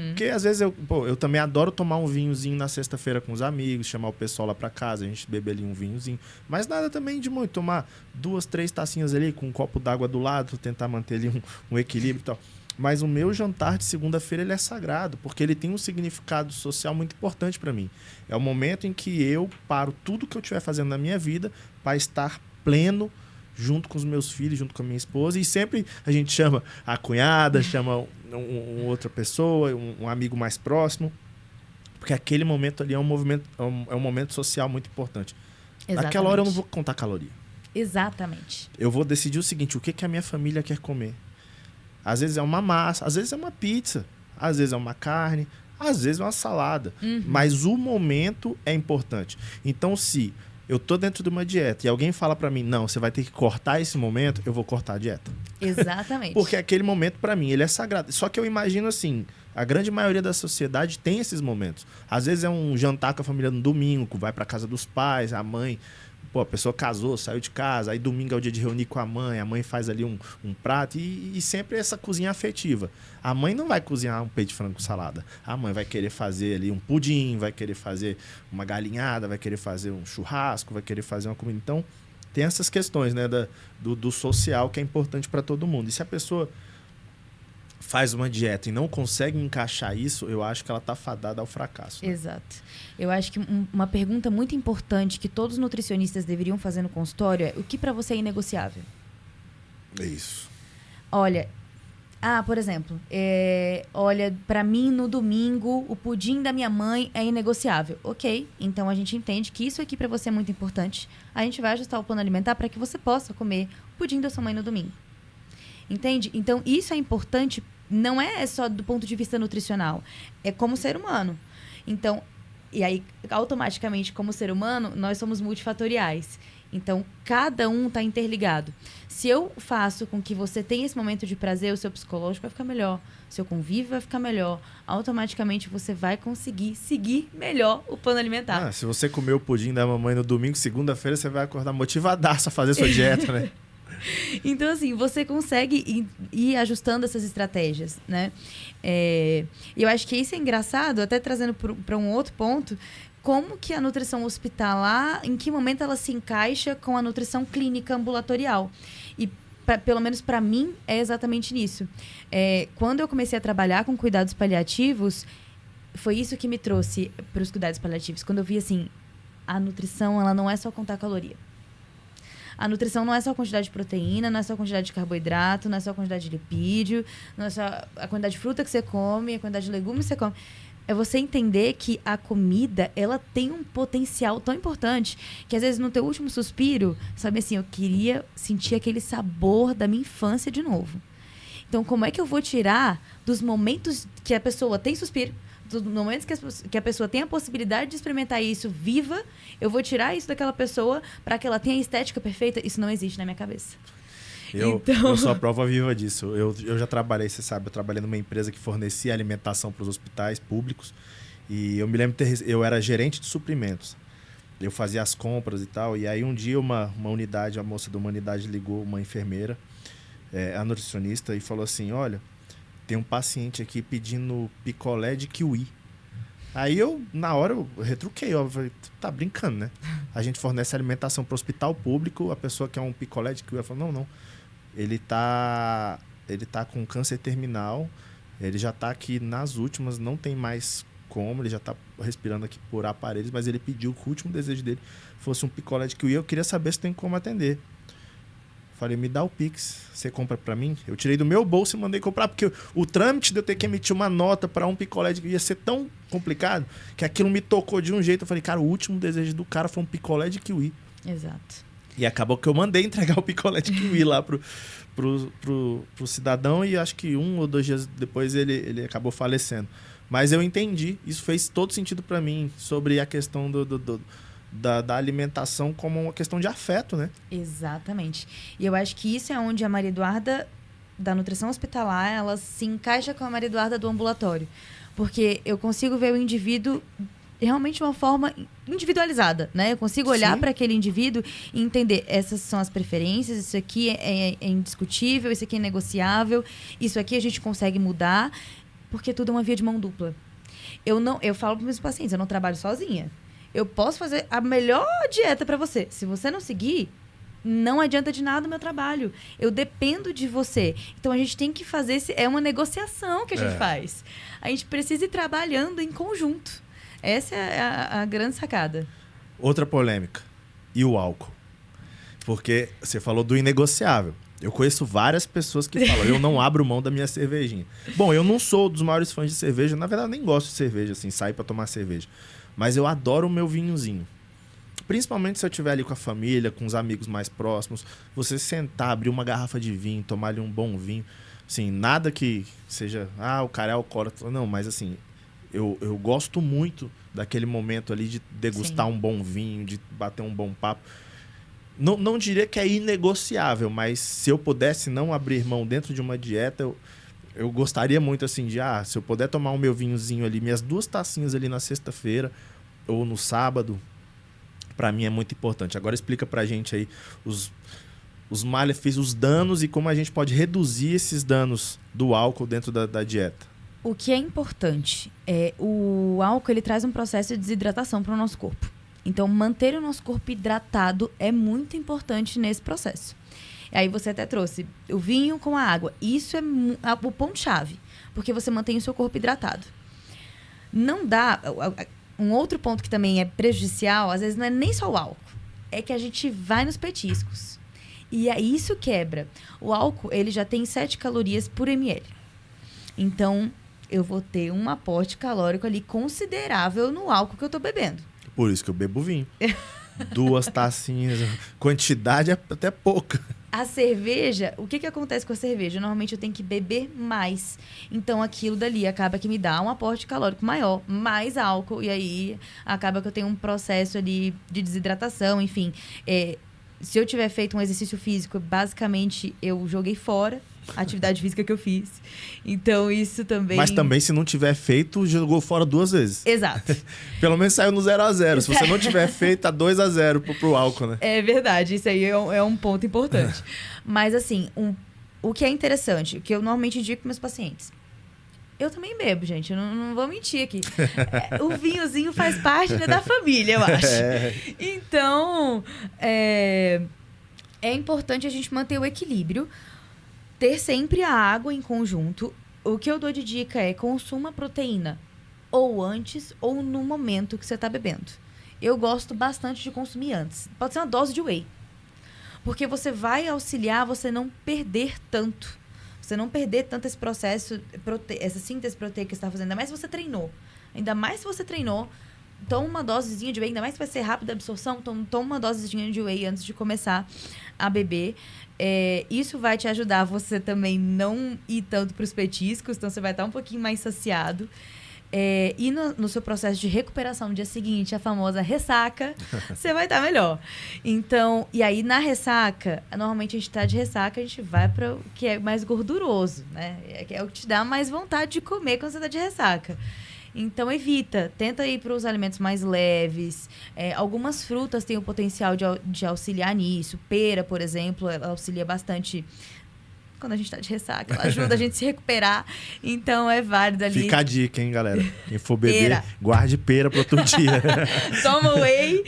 Porque às vezes eu também adoro tomar um vinhozinho na sexta-feira com os amigos, chamar o pessoal lá pra casa, a gente beber ali um vinhozinho. Mas nada também de muito, tomar 2, 3 tacinhas ali com um copo d'água do lado, tentar manter ali um equilíbrio e tal. Mas o meu jantar de segunda-feira ele é sagrado, porque ele tem um significado social muito importante pra mim. É o momento em que eu paro tudo que eu estiver fazendo na minha vida para estar pleno junto com os meus filhos, junto com a minha esposa. E sempre a gente chama a cunhada, chama outra pessoa, um amigo mais próximo. Porque aquele momento ali é um momento social muito importante.
Exatamente.
Naquela hora eu não vou contar caloria.
Exatamente.
Eu vou decidir o seguinte, o que que a minha família quer comer? Às vezes é uma massa, às vezes é uma pizza, às vezes é uma carne, às vezes é uma salada. Mas o momento é importante. Então, se eu tô dentro de uma dieta e alguém fala pra mim, não, você vai ter que cortar esse momento, eu vou cortar a dieta.
Exatamente.
Porque aquele momento, pra mim, ele é sagrado. Só que eu imagino assim, a grande maioria da sociedade tem esses momentos. Às vezes é um jantar com a família no domingo, vai pra casa dos pais, a mãe... Pô, a pessoa casou, saiu de casa, aí domingo é o dia de reunir com a mãe faz ali um prato e sempre essa cozinha afetiva. A mãe não vai cozinhar um peito de frango com salada. A mãe vai querer fazer ali um pudim, vai querer fazer uma galinhada, vai querer fazer um churrasco, vai querer fazer uma comida. Então, tem essas questões, né, do social que é importante para todo mundo. E se a pessoa faz uma dieta e não consegue encaixar isso, eu acho que ela está fadada ao fracasso. Né?
Exato. Eu acho que uma pergunta muito importante que todos os nutricionistas deveriam fazer no consultório é: o que para você é inegociável?
É isso.
Olha, por exemplo, olha, para mim no domingo o pudim da minha mãe é inegociável. Ok, então a gente entende que isso aqui para você é muito importante. A gente vai ajustar o plano alimentar para que você possa comer o pudim da sua mãe no domingo. Entende? Então isso é importante, não é só do ponto de vista nutricional, é como ser humano. Então, e aí automaticamente como ser humano nós somos multifatoriais. Então, cada um está interligado. Se eu faço com que você tenha esse momento de prazer, o seu psicológico vai ficar melhor, o seu convívio vai ficar melhor, automaticamente você vai conseguir seguir melhor o plano alimentar.
Se você comer o pudim da mamãe no domingo, segunda-feira você vai acordar motivadaço a fazer sua dieta, né?
Então, assim, você consegue ir ajustando essas estratégias, né? E eu acho que isso é engraçado, até trazendo para um outro ponto, como que a nutrição hospitalar, em que momento ela se encaixa com a nutrição clínica ambulatorial. E, pelo menos para mim, é exatamente nisso. Quando eu comecei a trabalhar com cuidados paliativos, foi isso que me trouxe para os cuidados paliativos. Quando eu vi, assim, a nutrição, ela não é só contar caloria. A nutrição não é só a quantidade de proteína, não é só a quantidade de carboidrato, não é só a quantidade de lipídio, não é só a quantidade de fruta que você come, a quantidade de legumes que você come. É você entender que a comida, ela tem um potencial tão importante que, às vezes, no teu último suspiro, sabe assim, eu queria sentir aquele sabor da minha infância de novo. Então, como é que eu vou tirar dos momentos que a pessoa tem suspiro, dos momentos que a pessoa tem a possibilidade de experimentar isso viva, eu vou tirar isso daquela pessoa para que ela tenha a estética perfeita? Isso não existe na minha cabeça.
Eu sou a prova viva disso. Eu já trabalhei, você sabe, eu trabalhei numa empresa que fornecia alimentação para os hospitais públicos e eu me lembro, eu era gerente de suprimentos. Eu fazia as compras e tal, e aí um dia uma unidade, a moça de uma unidade ligou, uma enfermeira, a nutricionista, e falou assim, olha, tem um paciente aqui pedindo picolé de kiwi. Aí na hora, eu retruquei, ó, falei, tá brincando, né? A gente fornece alimentação para o hospital público, a pessoa quer um picolé de kiwi. Ela falou, não. Ele tá com câncer terminal, ele já tá aqui nas últimas, não tem mais como, ele já tá respirando aqui por aparelhos, mas ele pediu que o último desejo dele fosse um picolé de kiwi. Eu queria saber se tem como atender. Falei, me dá o Pix, você compra pra mim? Eu tirei do meu bolso e mandei comprar, porque o trâmite de eu ter que emitir uma nota pra um picolé de kiwi ia ser tão complicado que aquilo me tocou de um jeito. Eu falei, cara, o último desejo do cara foi um picolé de kiwi.
Exato.
E acabou que eu mandei entregar o picolé de kiwi lá pro cidadão e acho que 1 ou 2 dias depois ele acabou falecendo. Mas eu entendi, isso fez todo sentido pra mim, sobre a questão da alimentação como uma questão de afeto, né?
Exatamente. E eu acho que isso é onde a Maria Eduarda da nutrição hospitalar, ela se encaixa com a Maria Eduarda do ambulatório. Porque eu consigo ver o indivíduo realmente de uma forma individualizada, né? Eu consigo olhar para aquele indivíduo e entender, essas são as preferências, isso aqui é indiscutível, isso aqui é negociável, isso aqui a gente consegue mudar, porque tudo é uma via de mão dupla. Eu falo para meus pacientes, eu não trabalho sozinha. Eu posso fazer a melhor dieta para você. Se você não seguir, não adianta de nada o meu trabalho. Eu dependo de você. Então, a gente tem que fazer... É uma negociação que a gente faz. A gente precisa ir trabalhando em conjunto. Essa é a grande sacada.
Outra polêmica. E o álcool? Porque você falou do inegociável. Eu conheço várias pessoas que falam, eu não abro mão da minha cervejinha. Bom, eu não sou dos maiores fãs de cerveja. Na verdade, eu nem gosto de cerveja, assim, sair para tomar cerveja. Mas eu adoro o meu vinhozinho. Principalmente se eu estiver ali com a família, com os amigos mais próximos, você sentar, abrir uma garrafa de vinho, tomar ali um bom vinho. Assim, nada que seja, o cara é alcoólatra. Não, mas assim, eu gosto muito daquele momento ali de degustar um bom vinho, de bater um bom papo. Não diria que é inegociável, mas se eu pudesse não abrir mão dentro de uma dieta, eu gostaria muito assim de, se eu puder tomar o meu vinhozinho ali, minhas 2 tacinhas ali na sexta-feira ou no sábado, para mim é muito importante. Agora explica pra gente aí os malefícios, os danos e como a gente pode reduzir esses danos do álcool dentro da dieta.
O que é importante é o álcool, ele traz um processo de desidratação para o nosso corpo. Então, manter o nosso corpo hidratado é muito importante nesse processo. E aí você até trouxe o vinho com a água. Isso é o ponto-chave, porque você mantém o seu corpo hidratado. Não dá... Um outro ponto que também é prejudicial, às vezes não é nem só o álcool, é que a gente vai nos petiscos. E aí isso quebra. O álcool, ele já tem 7 calorias por ml. Então, eu vou ter um aporte calórico ali considerável no álcool que eu tô bebendo.
Por isso que eu bebo vinho. 2 tacinhas, quantidade é até pouca.
A cerveja, o que acontece com a cerveja? Normalmente eu tenho que beber mais. Então aquilo dali acaba que me dá um aporte calórico maior, mais álcool. E aí acaba que eu tenho um processo ali de desidratação, enfim. Se eu tiver feito um exercício físico, basicamente eu joguei fora a atividade física que eu fiz. Então isso também...
Mas também se não tiver feito, jogou fora 2 vezes.
Exato.
Pelo menos saiu no 0-0. Se você não tiver feito, tá 2-0 pro álcool, né?
É verdade, isso aí é um ponto importante. Mas assim, o que é interessante, o que eu normalmente digo para meus pacientes, eu também bebo, gente, eu não vou mentir aqui. O vinhozinho faz parte, né, da família, eu acho. Então, é importante a gente manter o equilíbrio, ter sempre a água em conjunto. O que eu dou de dica é consuma proteína ou antes ou no momento que você está bebendo. Eu gosto bastante de consumir antes. Pode ser uma dose de whey. Porque você vai auxiliar você não perder tanto. Você não perder tanto esse processo, essa síntese proteica que você está fazendo. Ainda mais se você treinou. Ainda mais se você treinou, toma uma dosezinha de whey. Ainda mais se vai ser rápida a absorção, toma uma dosezinha de whey antes de começar a beber. Isso vai te ajudar você também não ir tanto para os petiscos, então você vai estar um pouquinho mais saciado. E no seu processo de recuperação no dia seguinte, a famosa ressaca, você vai estar melhor. Então, e aí na ressaca, normalmente a gente está de ressaca, a gente vai para o que é mais gorduroso, né? É o que te dá mais vontade de comer quando você está de ressaca. Então, tenta ir para os alimentos mais leves. Algumas frutas têm o potencial de auxiliar nisso. Pera, por exemplo, ela auxilia bastante quando a gente está de ressaca. Ela ajuda a gente a se recuperar. Então, é válido ali.
Fica a dica, hein, galera? Quem for beber, guarde pera para outro dia.
Toma whey.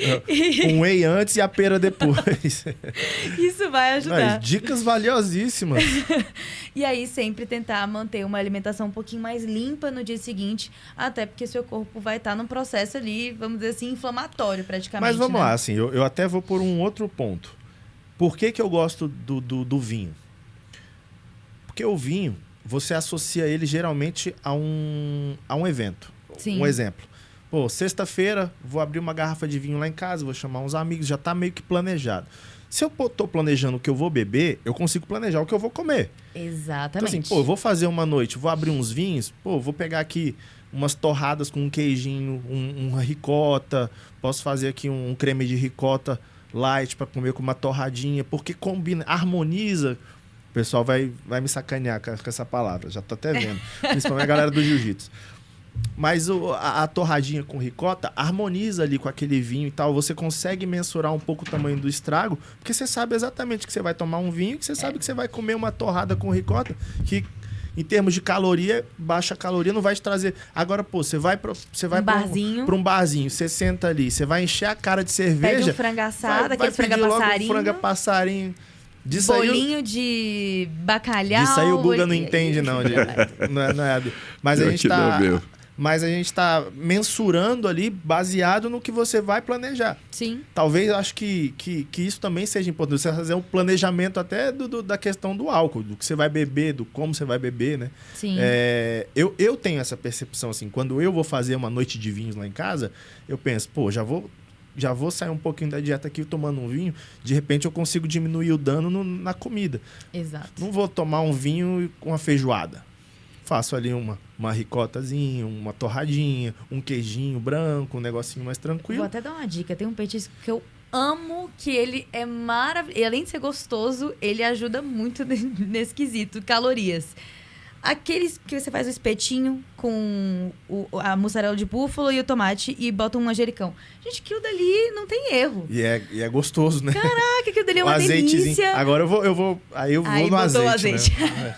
Um whey antes e a pera depois.
Isso vai ajudar.
Mas, dicas valiosíssimas.
E aí, sempre tentar manter uma alimentação um pouquinho mais limpa no dia seguinte, até porque seu corpo vai estar num processo ali, vamos dizer assim, inflamatório praticamente.
Mas vamos lá, assim, eu até vou por um outro ponto. Por que eu gosto do vinho? Porque o vinho, você associa ele geralmente a um evento.
Sim.
Um exemplo. Pô, sexta-feira, vou abrir uma garrafa de vinho lá em casa, vou chamar uns amigos, já tá meio que planejado. Se eu tô planejando o que eu vou beber, eu consigo planejar o que eu vou comer.
Exatamente.
Então, assim, eu vou fazer uma noite, vou abrir uns vinhos, vou pegar aqui umas torradas com um queijinho, uma ricota, posso fazer aqui um creme de ricota light para comer com uma torradinha, porque combina, harmoniza. O pessoal vai me sacanear com essa palavra, já tô até vendo. Principalmente a galera do jiu-jitsu. Mas a torradinha com ricota harmoniza ali com aquele vinho e tal. Você consegue mensurar um pouco o tamanho do estrago, porque você sabe exatamente que você vai tomar um vinho, que você sabe que você vai comer uma torrada com ricota, que em termos de caloria, baixa caloria, não vai te trazer... Agora, você vai para um barzinho, você senta ali, você vai encher a cara de cerveja...
Pede um frango assado, aquele franga
passarinho.
Bolinho de bacalhau.
Disso aí o Guga não entende, não. Mas a gente tá mensurando ali, baseado no que você vai planejar.
Sim.
Talvez, eu acho que isso também seja importante. Você fazer um planejamento até da questão do álcool, do que você vai beber, do como você vai beber, né?
Sim.
Eu tenho essa percepção, assim, quando eu vou fazer uma noite de vinhos lá em casa, eu penso, já vou já vou sair um pouquinho da dieta aqui tomando um vinho, de repente eu consigo diminuir o dano na comida.
Exato.
Não vou tomar um vinho com uma feijoada. Faço ali uma ricotazinha, uma torradinha, um queijinho branco, um negocinho mais tranquilo.
Vou até dar uma dica. Tem um petisco que eu amo, que ele é maravilhoso. E além de ser gostoso, ele ajuda muito nesse quesito. Calorias. Aqueles que você faz o espetinho com a mussarela de búfalo e o tomate e bota um manjericão. Gente, aquilo dali não tem erro.
E é gostoso, né?
Caraca, aquilo dali é uma
azeitezinho.
delícia.
Agora eu vou no azeite.
Né?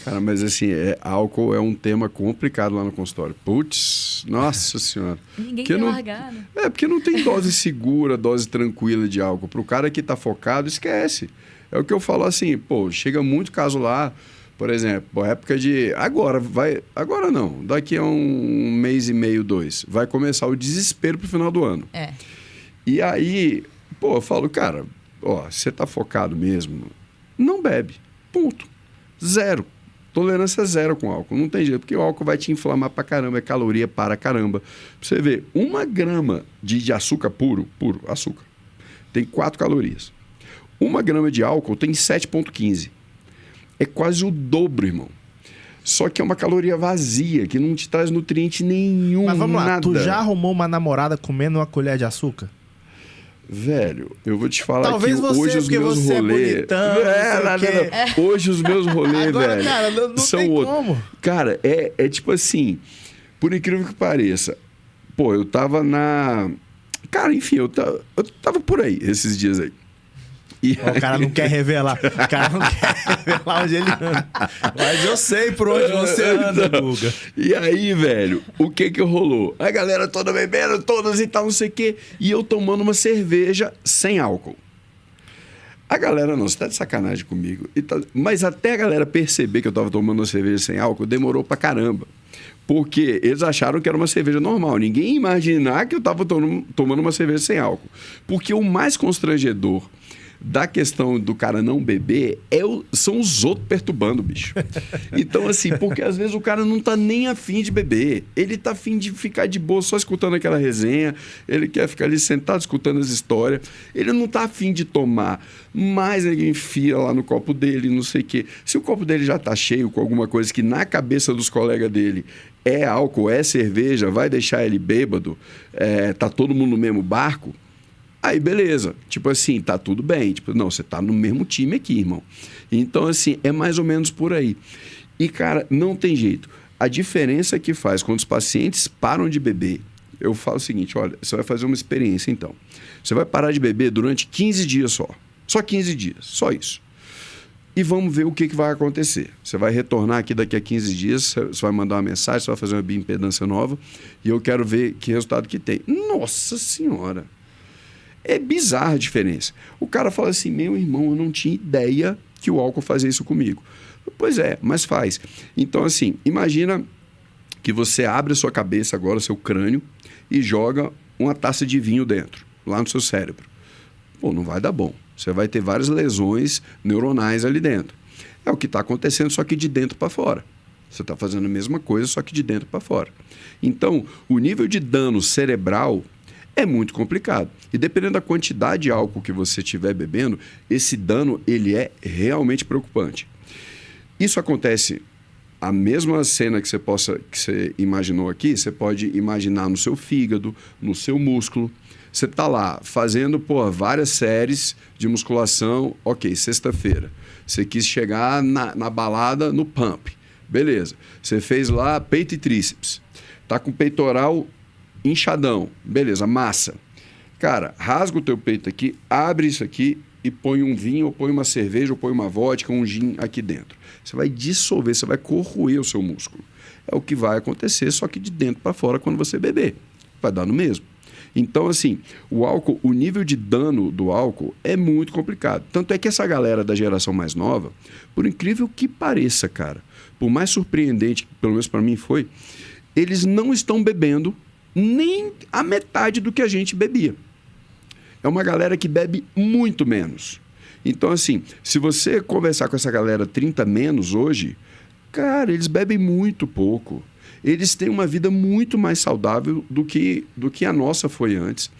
Cara, mas assim, álcool é um tema complicado lá no consultório. Putz, nossa senhora.
Ninguém quer largar, né?
Porque não tem dose segura, dose tranquila de álcool. Pro cara que tá focado, esquece. É o que eu falo assim, chega muito caso lá, por exemplo, época de... Agora não, daqui a um mês e meio, 2, vai começar o desespero pro final do ano. E aí, eu falo, cara, você tá focado mesmo, não bebe, ponto. 0. Tolerância 0 com álcool. Não tem jeito, porque o álcool vai te inflamar pra caramba, é caloria para caramba. Pra você ver, 1 grama de açúcar puro, açúcar, tem 4 calorias. 1 grama de álcool tem 7,15. É quase o dobro, irmão. Só que é uma caloria vazia, que não te traz nutriente nenhum,
Mas vamos lá,
nada.
tu já arrumou uma namorada comendo uma colher de açúcar?
Velho, eu vou te falar
Talvez
que
você,
hoje os meus rolês...
É bonitão,
não. Hoje os meus rolês,
agora,
velho,
cara, não
são
tem
outros.
como.
Cara, é tipo assim, por incrível que pareça, eu tava na... Cara, enfim, eu tava por aí esses dias aí.
O cara não quer revelar. O cara não quer revelar onde ele anda. Mas eu sei por onde você anda, Guga.
E aí, velho, o que rolou? A galera toda bebendo, todas e tal, não sei o quê. E eu tomando uma cerveja sem álcool. A galera, não, você tá de sacanagem comigo. Mas até a galera perceber que eu tava tomando uma cerveja sem álcool, demorou pra caramba. Porque eles acharam que era uma cerveja normal. Ninguém ia imaginar que eu tava tomando uma cerveja sem álcool. Porque o mais constrangedor da questão do cara não beber são os outros perturbando, bicho. Então, assim, porque às vezes o cara não tá nem afim de beber. Ele tá afim de ficar de boa só escutando aquela resenha. Ele quer ficar ali sentado escutando as histórias. Ele não tá afim de tomar. Mas ele enfia lá no copo dele, não sei o quê. Se o copo dele já tá cheio com alguma coisa que na cabeça dos colegas dele é álcool, é cerveja, vai deixar ele bêbado, tá todo mundo no mesmo barco, aí, beleza. Tipo assim, tá tudo bem. Tipo, não, você tá no mesmo time aqui, irmão. Então, assim, é mais ou menos por aí. E, cara, não tem jeito. A diferença que faz quando os pacientes param de beber, eu falo o seguinte, olha, você vai fazer uma experiência, então. Você vai parar de beber durante 15 dias só. Só 15 dias, só isso. E vamos ver o que vai acontecer. Você vai retornar aqui daqui a 15 dias, você vai mandar uma mensagem, você vai fazer uma bioimpedância nova, e eu quero ver que resultado que tem. Nossa Senhora! É bizarra a diferença. O cara fala assim, meu irmão, eu não tinha ideia que o álcool fazia isso comigo. Pois é, mas faz. Então, assim, imagina que você abre a sua cabeça agora, seu crânio, e joga uma taça de vinho dentro, lá no seu cérebro. Não vai dar bom. Você vai ter várias lesões neuronais ali dentro. É o que está acontecendo, só que de dentro para fora. Você está fazendo a mesma coisa, só que de dentro para fora. Então, o nível de dano cerebral é muito complicado. E dependendo da quantidade de álcool que você estiver bebendo, esse dano ele é realmente preocupante. Isso acontece, a mesma cena que você imaginou aqui, você pode imaginar no seu fígado, no seu músculo. Você está lá fazendo várias séries de musculação, ok, sexta-feira. Você quis chegar na balada no pump. Beleza. Você fez lá peito e tríceps. Está com o peitoral inchadão. Beleza, massa. Cara, rasga o teu peito aqui, abre isso aqui e põe um vinho, ou põe uma cerveja, ou põe uma vodka, um gin aqui dentro. Você vai dissolver, você vai corroer o seu músculo. É o que vai acontecer, só que de dentro para fora quando você beber. Vai dar no mesmo. Então, assim, o álcool, o nível de dano do álcool é muito complicado. Tanto é que essa galera da geração mais nova, por incrível que pareça, cara, por mais surpreendente, pelo menos para mim foi, eles não estão bebendo nem a metade do que a gente bebia. É uma galera que bebe muito menos. Então, assim, se você conversar com essa galera 30 menos hoje, cara, eles bebem muito pouco. eles têm uma vida muito mais saudável do que a nossa foi antes,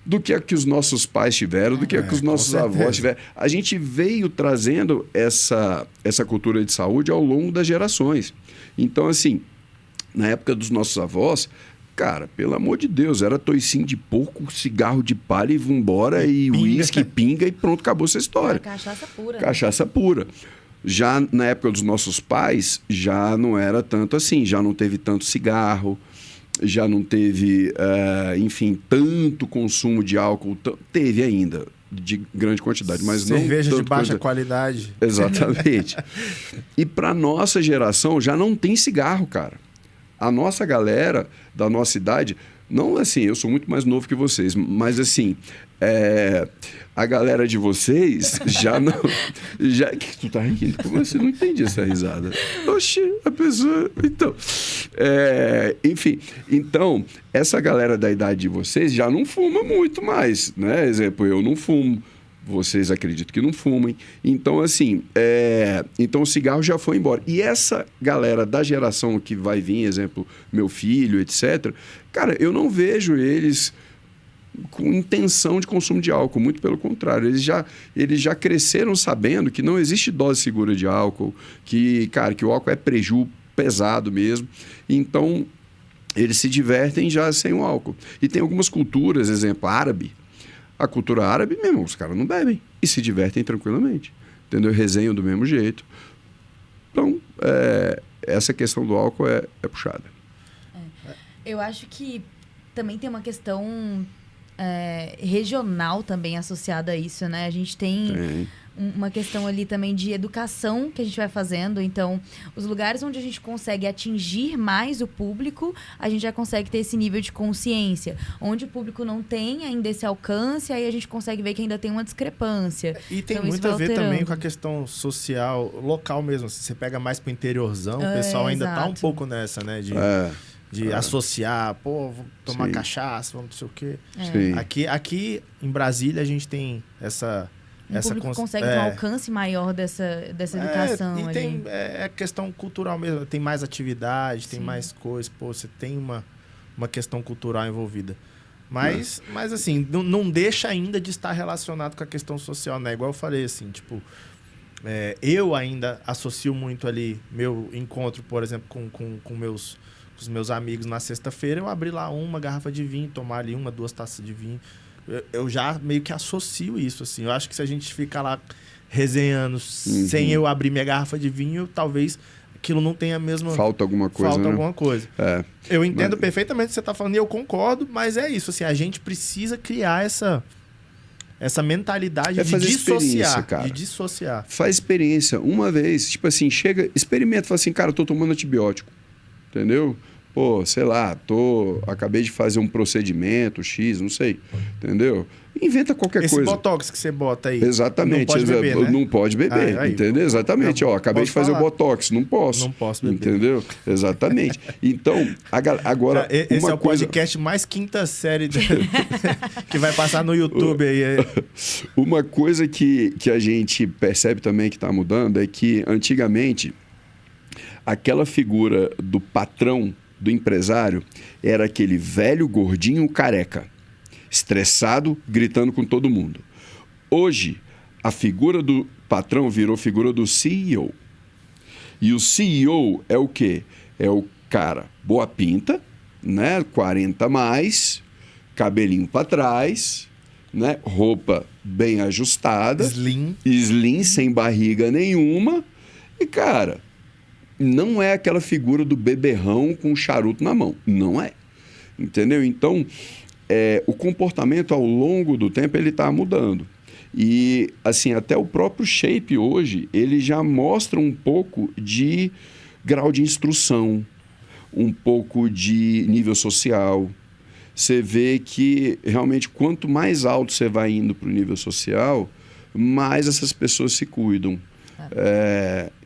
do que a que os nossos pais tiveram, do que a que os nossos avós tiveram. A gente veio trazendo essa cultura de saúde ao longo das gerações. Então, assim, na época dos nossos avós, cara, pelo amor de Deus, era toicinho de porco, cigarro de palha e vambora, e uísque, pinga e pronto, acabou essa história.
Cachaça pura.
Cachaça pura. Já na época dos nossos pais, já não era tanto assim, já não teve tanto cigarro, já não teve, enfim, tanto consumo de álcool. Teve ainda, de grande quantidade, mas não
cerveja de baixa
quantidade.
qualidade.
Exatamente. E para nossa geração já não tem cigarro, cara. A nossa galera da nossa idade, não assim, eu sou muito mais novo que vocês, mas assim, a galera de vocês já não... que tu tá rindo? Como assim? Não entendi essa risada. Oxi, a pessoa... Então, enfim, então, essa galera da idade de vocês já não fuma muito mais, né? Exemplo, eu não fumo. Vocês acreditam que não fumem. Então, assim, então o cigarro já foi embora. E essa galera da geração que vai vir, exemplo, meu filho, etc., cara, eu não vejo eles com intenção de consumo de álcool. Muito pelo contrário. Eles já cresceram sabendo que não existe dose segura de álcool, que o álcool é preju pesado mesmo. Então, eles se divertem já sem o álcool. E tem algumas culturas, exemplo, árabe. A cultura árabe, meu irmão, os caras não bebem e se divertem tranquilamente, entendeu? Resenham do mesmo jeito. Então, essa questão do álcool é puxada.
Eu acho que também tem uma questão regional também associada a isso, né? A gente tem uma questão ali também de educação que a gente vai fazendo. Então, os lugares onde a gente consegue atingir mais o público, a gente já consegue ter esse nível de consciência. Onde o público não tem ainda esse alcance, aí a gente consegue ver que ainda tem uma discrepância.
E tem
então,
muito a ver também com a questão social, local mesmo. Se você pega mais pro interiorzão, o pessoal ainda tá um pouco nessa, né? De associar, vou tomar cachaça, vamos não sei o quê. Aqui em Brasília a gente tem essa...
O público consegue ter um alcance maior dessa educação.
E tem questão cultural mesmo. Tem mais atividade, tem mais coisas. Você tem uma questão cultural envolvida. Mas assim, não deixa ainda de estar relacionado com a questão social, né? Igual eu falei, assim, tipo... eu ainda associo muito ali meu encontro, por exemplo, com os meus amigos na sexta-feira. Eu abri lá uma garrafa de vinho, tomar ali 1, 2 taças de vinho. Eu já meio que associo isso, assim. Eu acho que se a gente ficar lá resenhando sem eu abrir minha garrafa de vinho, talvez aquilo não tenha a mesma...
Falta alguma coisa, né?
Alguma coisa. Eu entendo perfeitamente o que você está falando e eu concordo, mas é isso, assim, a gente precisa criar essa mentalidade de dissociar,
cara.
De dissociar.
Faz experiência. Uma vez, tipo assim, experimenta, fala assim, cara, eu tô tomando antibiótico, entendeu? Sei lá, acabei de fazer um procedimento X, não sei, entendeu? Inventa qualquer coisa.
Esse botox que você bota aí.
Exatamente.
Não pode beber, né?
Não pode beber,
aí,
entendeu? Exatamente. Acabei de fazer o botox, não posso.
Não posso beber.
Entendeu? Exatamente. Então, agora...
Esse é o podcast mais quinta série que vai passar no YouTube aí.
Uma coisa que a gente percebe também que está mudando é que, antigamente, aquela figura do patrão, do empresário, era aquele velho gordinho careca, estressado, gritando com todo mundo. Hoje, a figura do patrão virou figura do CEO. E o CEO é o quê? É o cara boa pinta, né? 40 mais, cabelinho para trás, né? Roupa bem ajustada, slim, sem barriga nenhuma. E, cara, não é aquela figura do beberrão com um charuto na mão. Não é. Entendeu? Então, o comportamento ao longo do tempo ele está mudando. E, assim, até o próprio shape hoje, ele já mostra um pouco de grau de instrução, um pouco de nível social. Você vê que, realmente, quanto mais alto você vai indo para o nível social, mais essas pessoas se cuidam.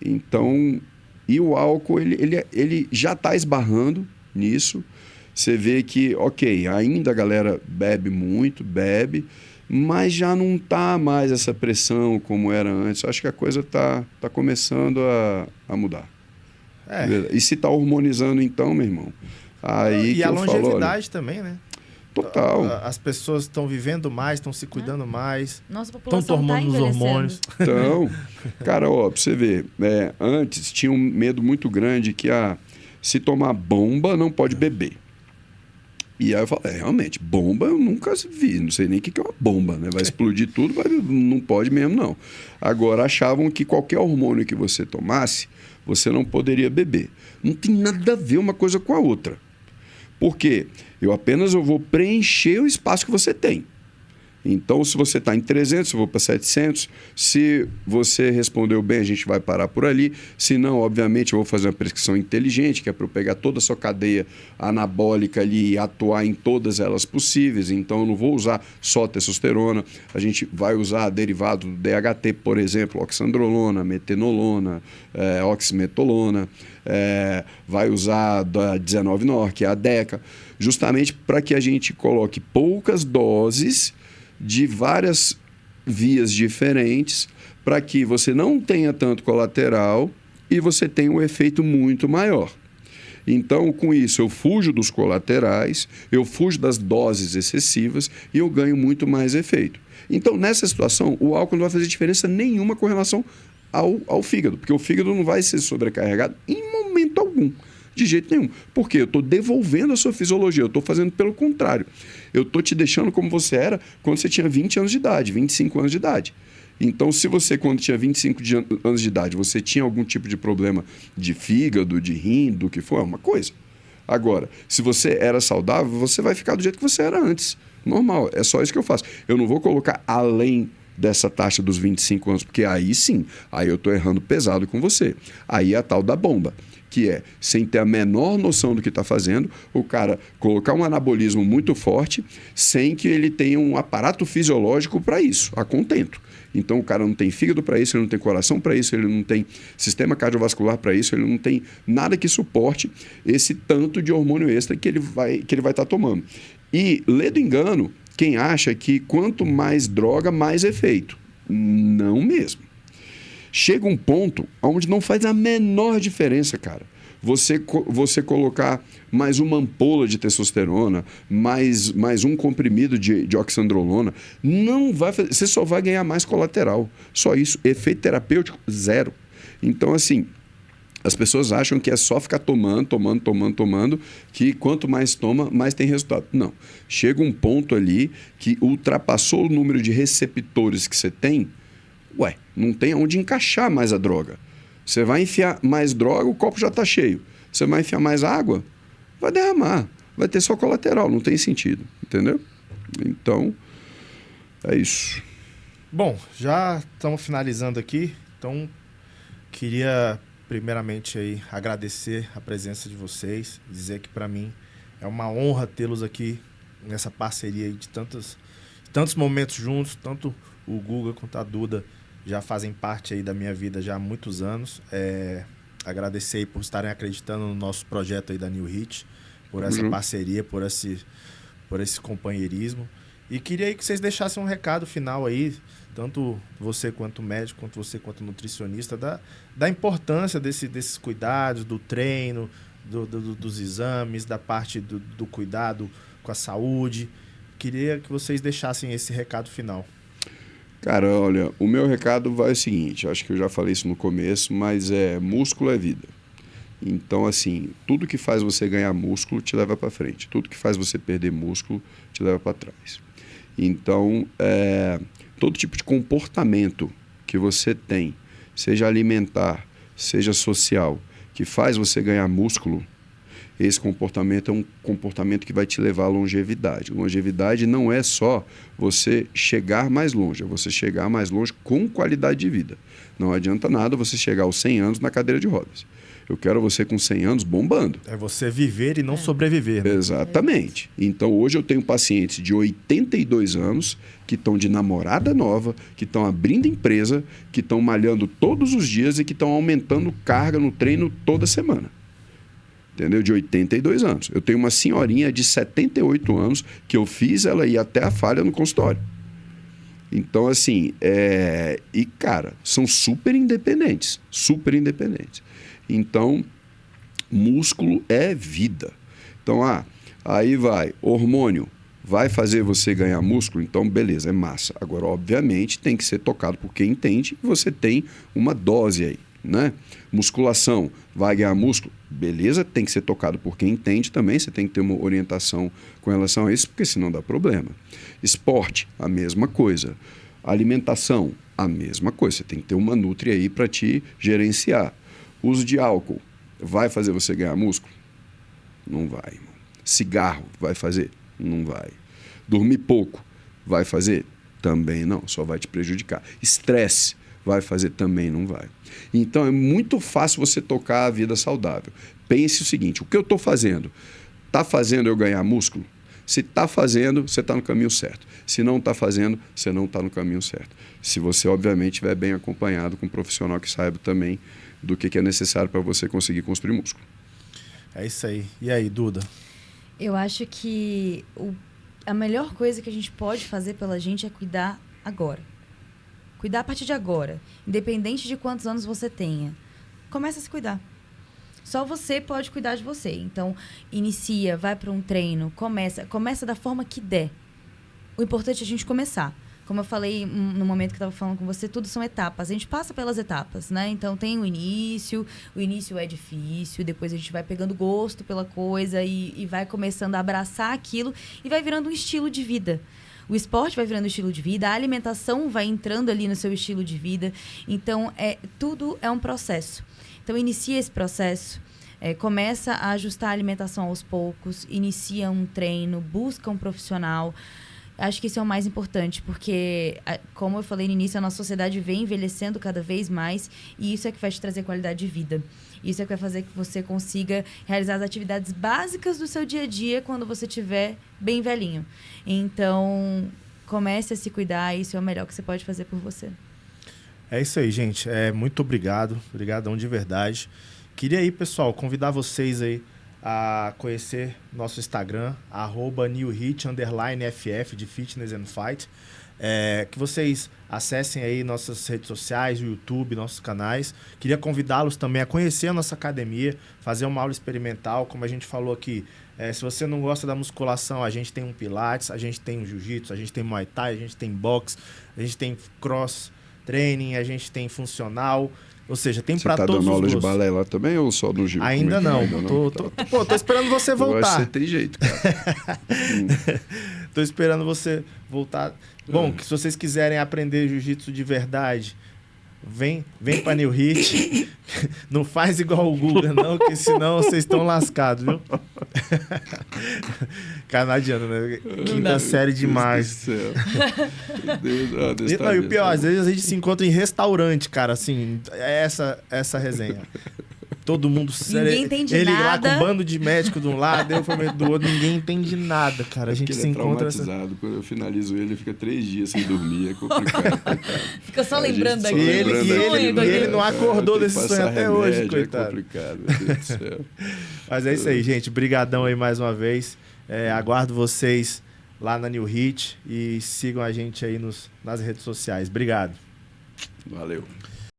Então... E o álcool, ele já está esbarrando nisso. Você vê que, ainda a galera bebe muito, mas já não está mais essa pressão como era antes. Acho que a coisa está começando a mudar. E se tá hormonizando, então, meu irmão? Aí
e
que
a
eu falo,
longevidade também, né?
Total.
As pessoas estão vivendo mais, estão se cuidando mais,
Nossa
estão
população
tomando os hormônios.
Então, cara, ó, pra você ver, antes tinha um medo muito grande que se tomar bomba não pode beber. E aí eu falei, realmente, bomba eu nunca vi, não sei nem o que é uma bomba, né? Vai explodir tudo, não pode mesmo, não. Agora, achavam que qualquer hormônio que você tomasse, você não poderia beber. Não tem nada a ver uma coisa com a outra. Por quê? Eu vou preencher o espaço que você tem. Então, se você está em 300, eu vou para 700. Se você respondeu bem, a gente vai parar por ali. Se não, obviamente, eu vou fazer uma prescrição inteligente, que é para eu pegar toda a sua cadeia anabólica ali e atuar em todas elas possíveis. Então, eu não vou usar só testosterona. A gente vai usar derivado do DHT, por exemplo, oxandrolona, metenolona, oximetolona. Vai usar da 19-nor, que é a DECA, justamente para que a gente coloque poucas doses de várias vias diferentes para que você não tenha tanto colateral e você tenha um efeito muito maior. Então, com isso, eu fujo dos colaterais, eu fujo das doses excessivas e eu ganho muito mais efeito. Então, nessa situação, o álcool não vai fazer diferença nenhuma com relação ao fígado, porque o fígado não vai ser sobrecarregado em momento algum. De jeito nenhum. Porque eu estou devolvendo a sua fisiologia, eu estou fazendo pelo contrário. Eu estou te deixando como você era quando você tinha 20 anos de idade, 25 anos de idade. Então, se você, quando tinha 25 anos de idade, você tinha algum tipo de problema de fígado, de rim, do que for, é uma coisa. Agora, se você era saudável, você vai ficar do jeito que você era antes. Normal, é só isso que eu faço. Eu não vou colocar além dessa taxa dos 25 anos, porque aí sim, aí eu estou errando pesado com você. Aí é a tal da bomba, que é, sem ter a menor noção do que está fazendo, o cara colocar um anabolismo muito forte, sem que ele tenha um aparato fisiológico para isso, a contento. Então, o cara não tem fígado para isso, ele não tem coração para isso, ele não tem sistema cardiovascular para isso, ele não tem nada que suporte esse tanto de hormônio extra que ele vai estar tomando. E, lê do engano, quem acha que quanto mais droga, mais efeito. Não mesmo. Chega um ponto onde não faz a menor diferença, cara. Você colocar mais uma ampola de testosterona, mais um comprimido de oxandrolona, não vai fazer, você só vai ganhar mais colateral. Só isso. Efeito terapêutico, zero. Então, assim, as pessoas acham que é só ficar tomando, que quanto mais toma, mais tem resultado. Não. Chega um ponto ali que ultrapassou o número de receptores que você tem, não tem onde encaixar mais a droga. Você vai enfiar mais droga, o copo já está cheio. Você vai enfiar mais água, vai derramar. Vai ter só colateral, não tem sentido. Entendeu? Então, é isso.
Bom, já estamos finalizando aqui. Então, queria primeiramente aí agradecer a presença de vocês. Dizer que para mim é uma honra tê-los aqui nessa parceria aí de tantos momentos juntos. Tanto o Guga quanto a Duda já fazem parte aí da minha vida já há muitos anos. Agradecer aí por estarem acreditando no nosso projeto aí da New Hit, por essa parceria, por esse companheirismo. E queria aí que vocês deixassem um recado final aí, tanto você quanto médico, quanto você quanto nutricionista, da importância desses cuidados, do treino, dos exames, da parte do cuidado com a saúde. Queria que vocês deixassem esse recado final.
Cara, olha, o meu recado vai o seguinte, acho que eu já falei isso no começo, mas músculo é vida. Então, assim, tudo que faz você ganhar músculo te leva para frente. Tudo que faz você perder músculo te leva para trás. Então, todo tipo de comportamento que você tem, seja alimentar, seja social, que faz você ganhar músculo, esse comportamento é um comportamento que vai te levar à longevidade. Longevidade não é só você chegar mais longe, é você chegar mais longe com qualidade de vida. Não adianta nada você chegar aos 100 anos na cadeira de rodas. Eu quero você com 100 anos bombando.
É você viver e não sobreviver. Né?
Exatamente. Então, hoje eu tenho pacientes de 82 anos que estão de namorada nova, que estão abrindo empresa, que estão malhando todos os dias e que estão aumentando carga no treino toda semana. Entendeu? De 82 anos. Eu tenho uma senhorinha de 78 anos que eu fiz ela ir até a falha no consultório. Então, assim, e, cara, são super independentes. Super independentes. Então, Músculo é vida. Então, aí vai, hormônio, vai fazer você ganhar músculo? Então, beleza, é massa. Agora, obviamente, tem que ser tocado por quem entende e você tem uma dose aí, né? Musculação, vai ganhar músculo? Beleza, tem que ser tocado por quem entende também, você tem que ter uma orientação com relação a isso, porque senão dá problema. Esporte, a mesma coisa. Alimentação, a mesma coisa. Você tem que ter uma nutri aí para te gerenciar. Uso de álcool, vai fazer você ganhar músculo? Não vai, irmão. Cigarro, vai fazer? Não vai. Dormir pouco, vai fazer? Também não, só vai te prejudicar. Estresse, vai fazer? Também não vai. Então é muito fácil você tocar a vida saudável. Pense o seguinte, o que eu estou fazendo? Está fazendo eu ganhar músculo? Se está fazendo, você está no caminho certo. Se não está fazendo, você não está no caminho certo. Se você, obviamente, estiver bem acompanhado com um profissional que saiba também do que é necessário para você conseguir construir músculo.
É isso aí. E aí, Duda?
Eu acho que a melhor coisa que a gente pode fazer pela gente é cuidar agora. Cuidar a partir de agora. Independente de quantos anos você tenha. Começa a se cuidar. Só você pode cuidar de você. Então, inicia, vai para um treino, começa da forma que der. O importante é a gente começar. Como eu falei no momento que eu estava falando com você, tudo são etapas. A gente passa pelas etapas, né? Então, tem o início é difícil, depois a gente vai pegando gosto pela coisa e vai começando a abraçar aquilo e vai virando um estilo de vida. O esporte vai virando estilo de vida, a alimentação vai entrando ali no seu estilo de vida. Então, tudo é um processo. Então, inicia esse processo, começa a ajustar a alimentação aos poucos, inicia um treino, busca um profissional. Acho que isso é o mais importante, porque, como eu falei no início, a nossa sociedade vem envelhecendo cada vez mais e isso é que vai te trazer qualidade de vida. Isso é que vai fazer que você consiga realizar as atividades básicas do seu dia a dia quando você estiver bem velhinho. Então, comece a se cuidar, isso é o melhor que você pode fazer por você.
É isso aí, gente. Muito obrigado. Obrigadão de verdade. Queria aí, pessoal, convidar vocês aí a conhecer nosso Instagram, @newhit_ff de Fitness and Fight. Que vocês acessem aí nossas redes sociais, o YouTube, nossos canais. Queria convidá-los também a conhecer a nossa academia, fazer uma aula experimental, como a gente falou aqui. Se você não gosta da musculação, a gente tem um pilates, a gente tem um jiu-jitsu, a gente tem muay thai, a gente tem boxe, a gente tem cross training, a gente tem funcional. Ou seja, tem para todos os gostos.
Você tá dando aula de balé lá também ou só no Gil?
Ainda não. Tô esperando você voltar.
Você tem jeito, cara.
Tô esperando você voltar. Bom, que se vocês quiserem aprender jiu-jitsu de verdade, vem pra New Hit. Não faz igual o Guga, não, que senão vocês estão lascados, viu? Canadiano, né? Quinta série demais. E o pior, às vezes a gente se encontra em restaurante, cara, assim, essa resenha. Todo mundo sério.
Ninguém entende
ele
nada.
Lá com um bando de médico de um lado, eu do outro, ninguém entende nada, cara. A gente se encontra.
Quando eu finalizo ele fica 3 dias sem dormir, é complicado.
Fica só lembrando daquele
sonho. E ele não acordou desse sonho até hoje, coitado.
É complicado, meu Deus do céu.
Mas é isso aí, gente. Brigadão aí mais uma vez. Aguardo vocês lá na New Hit e sigam a gente aí nas redes sociais. Obrigado.
Valeu.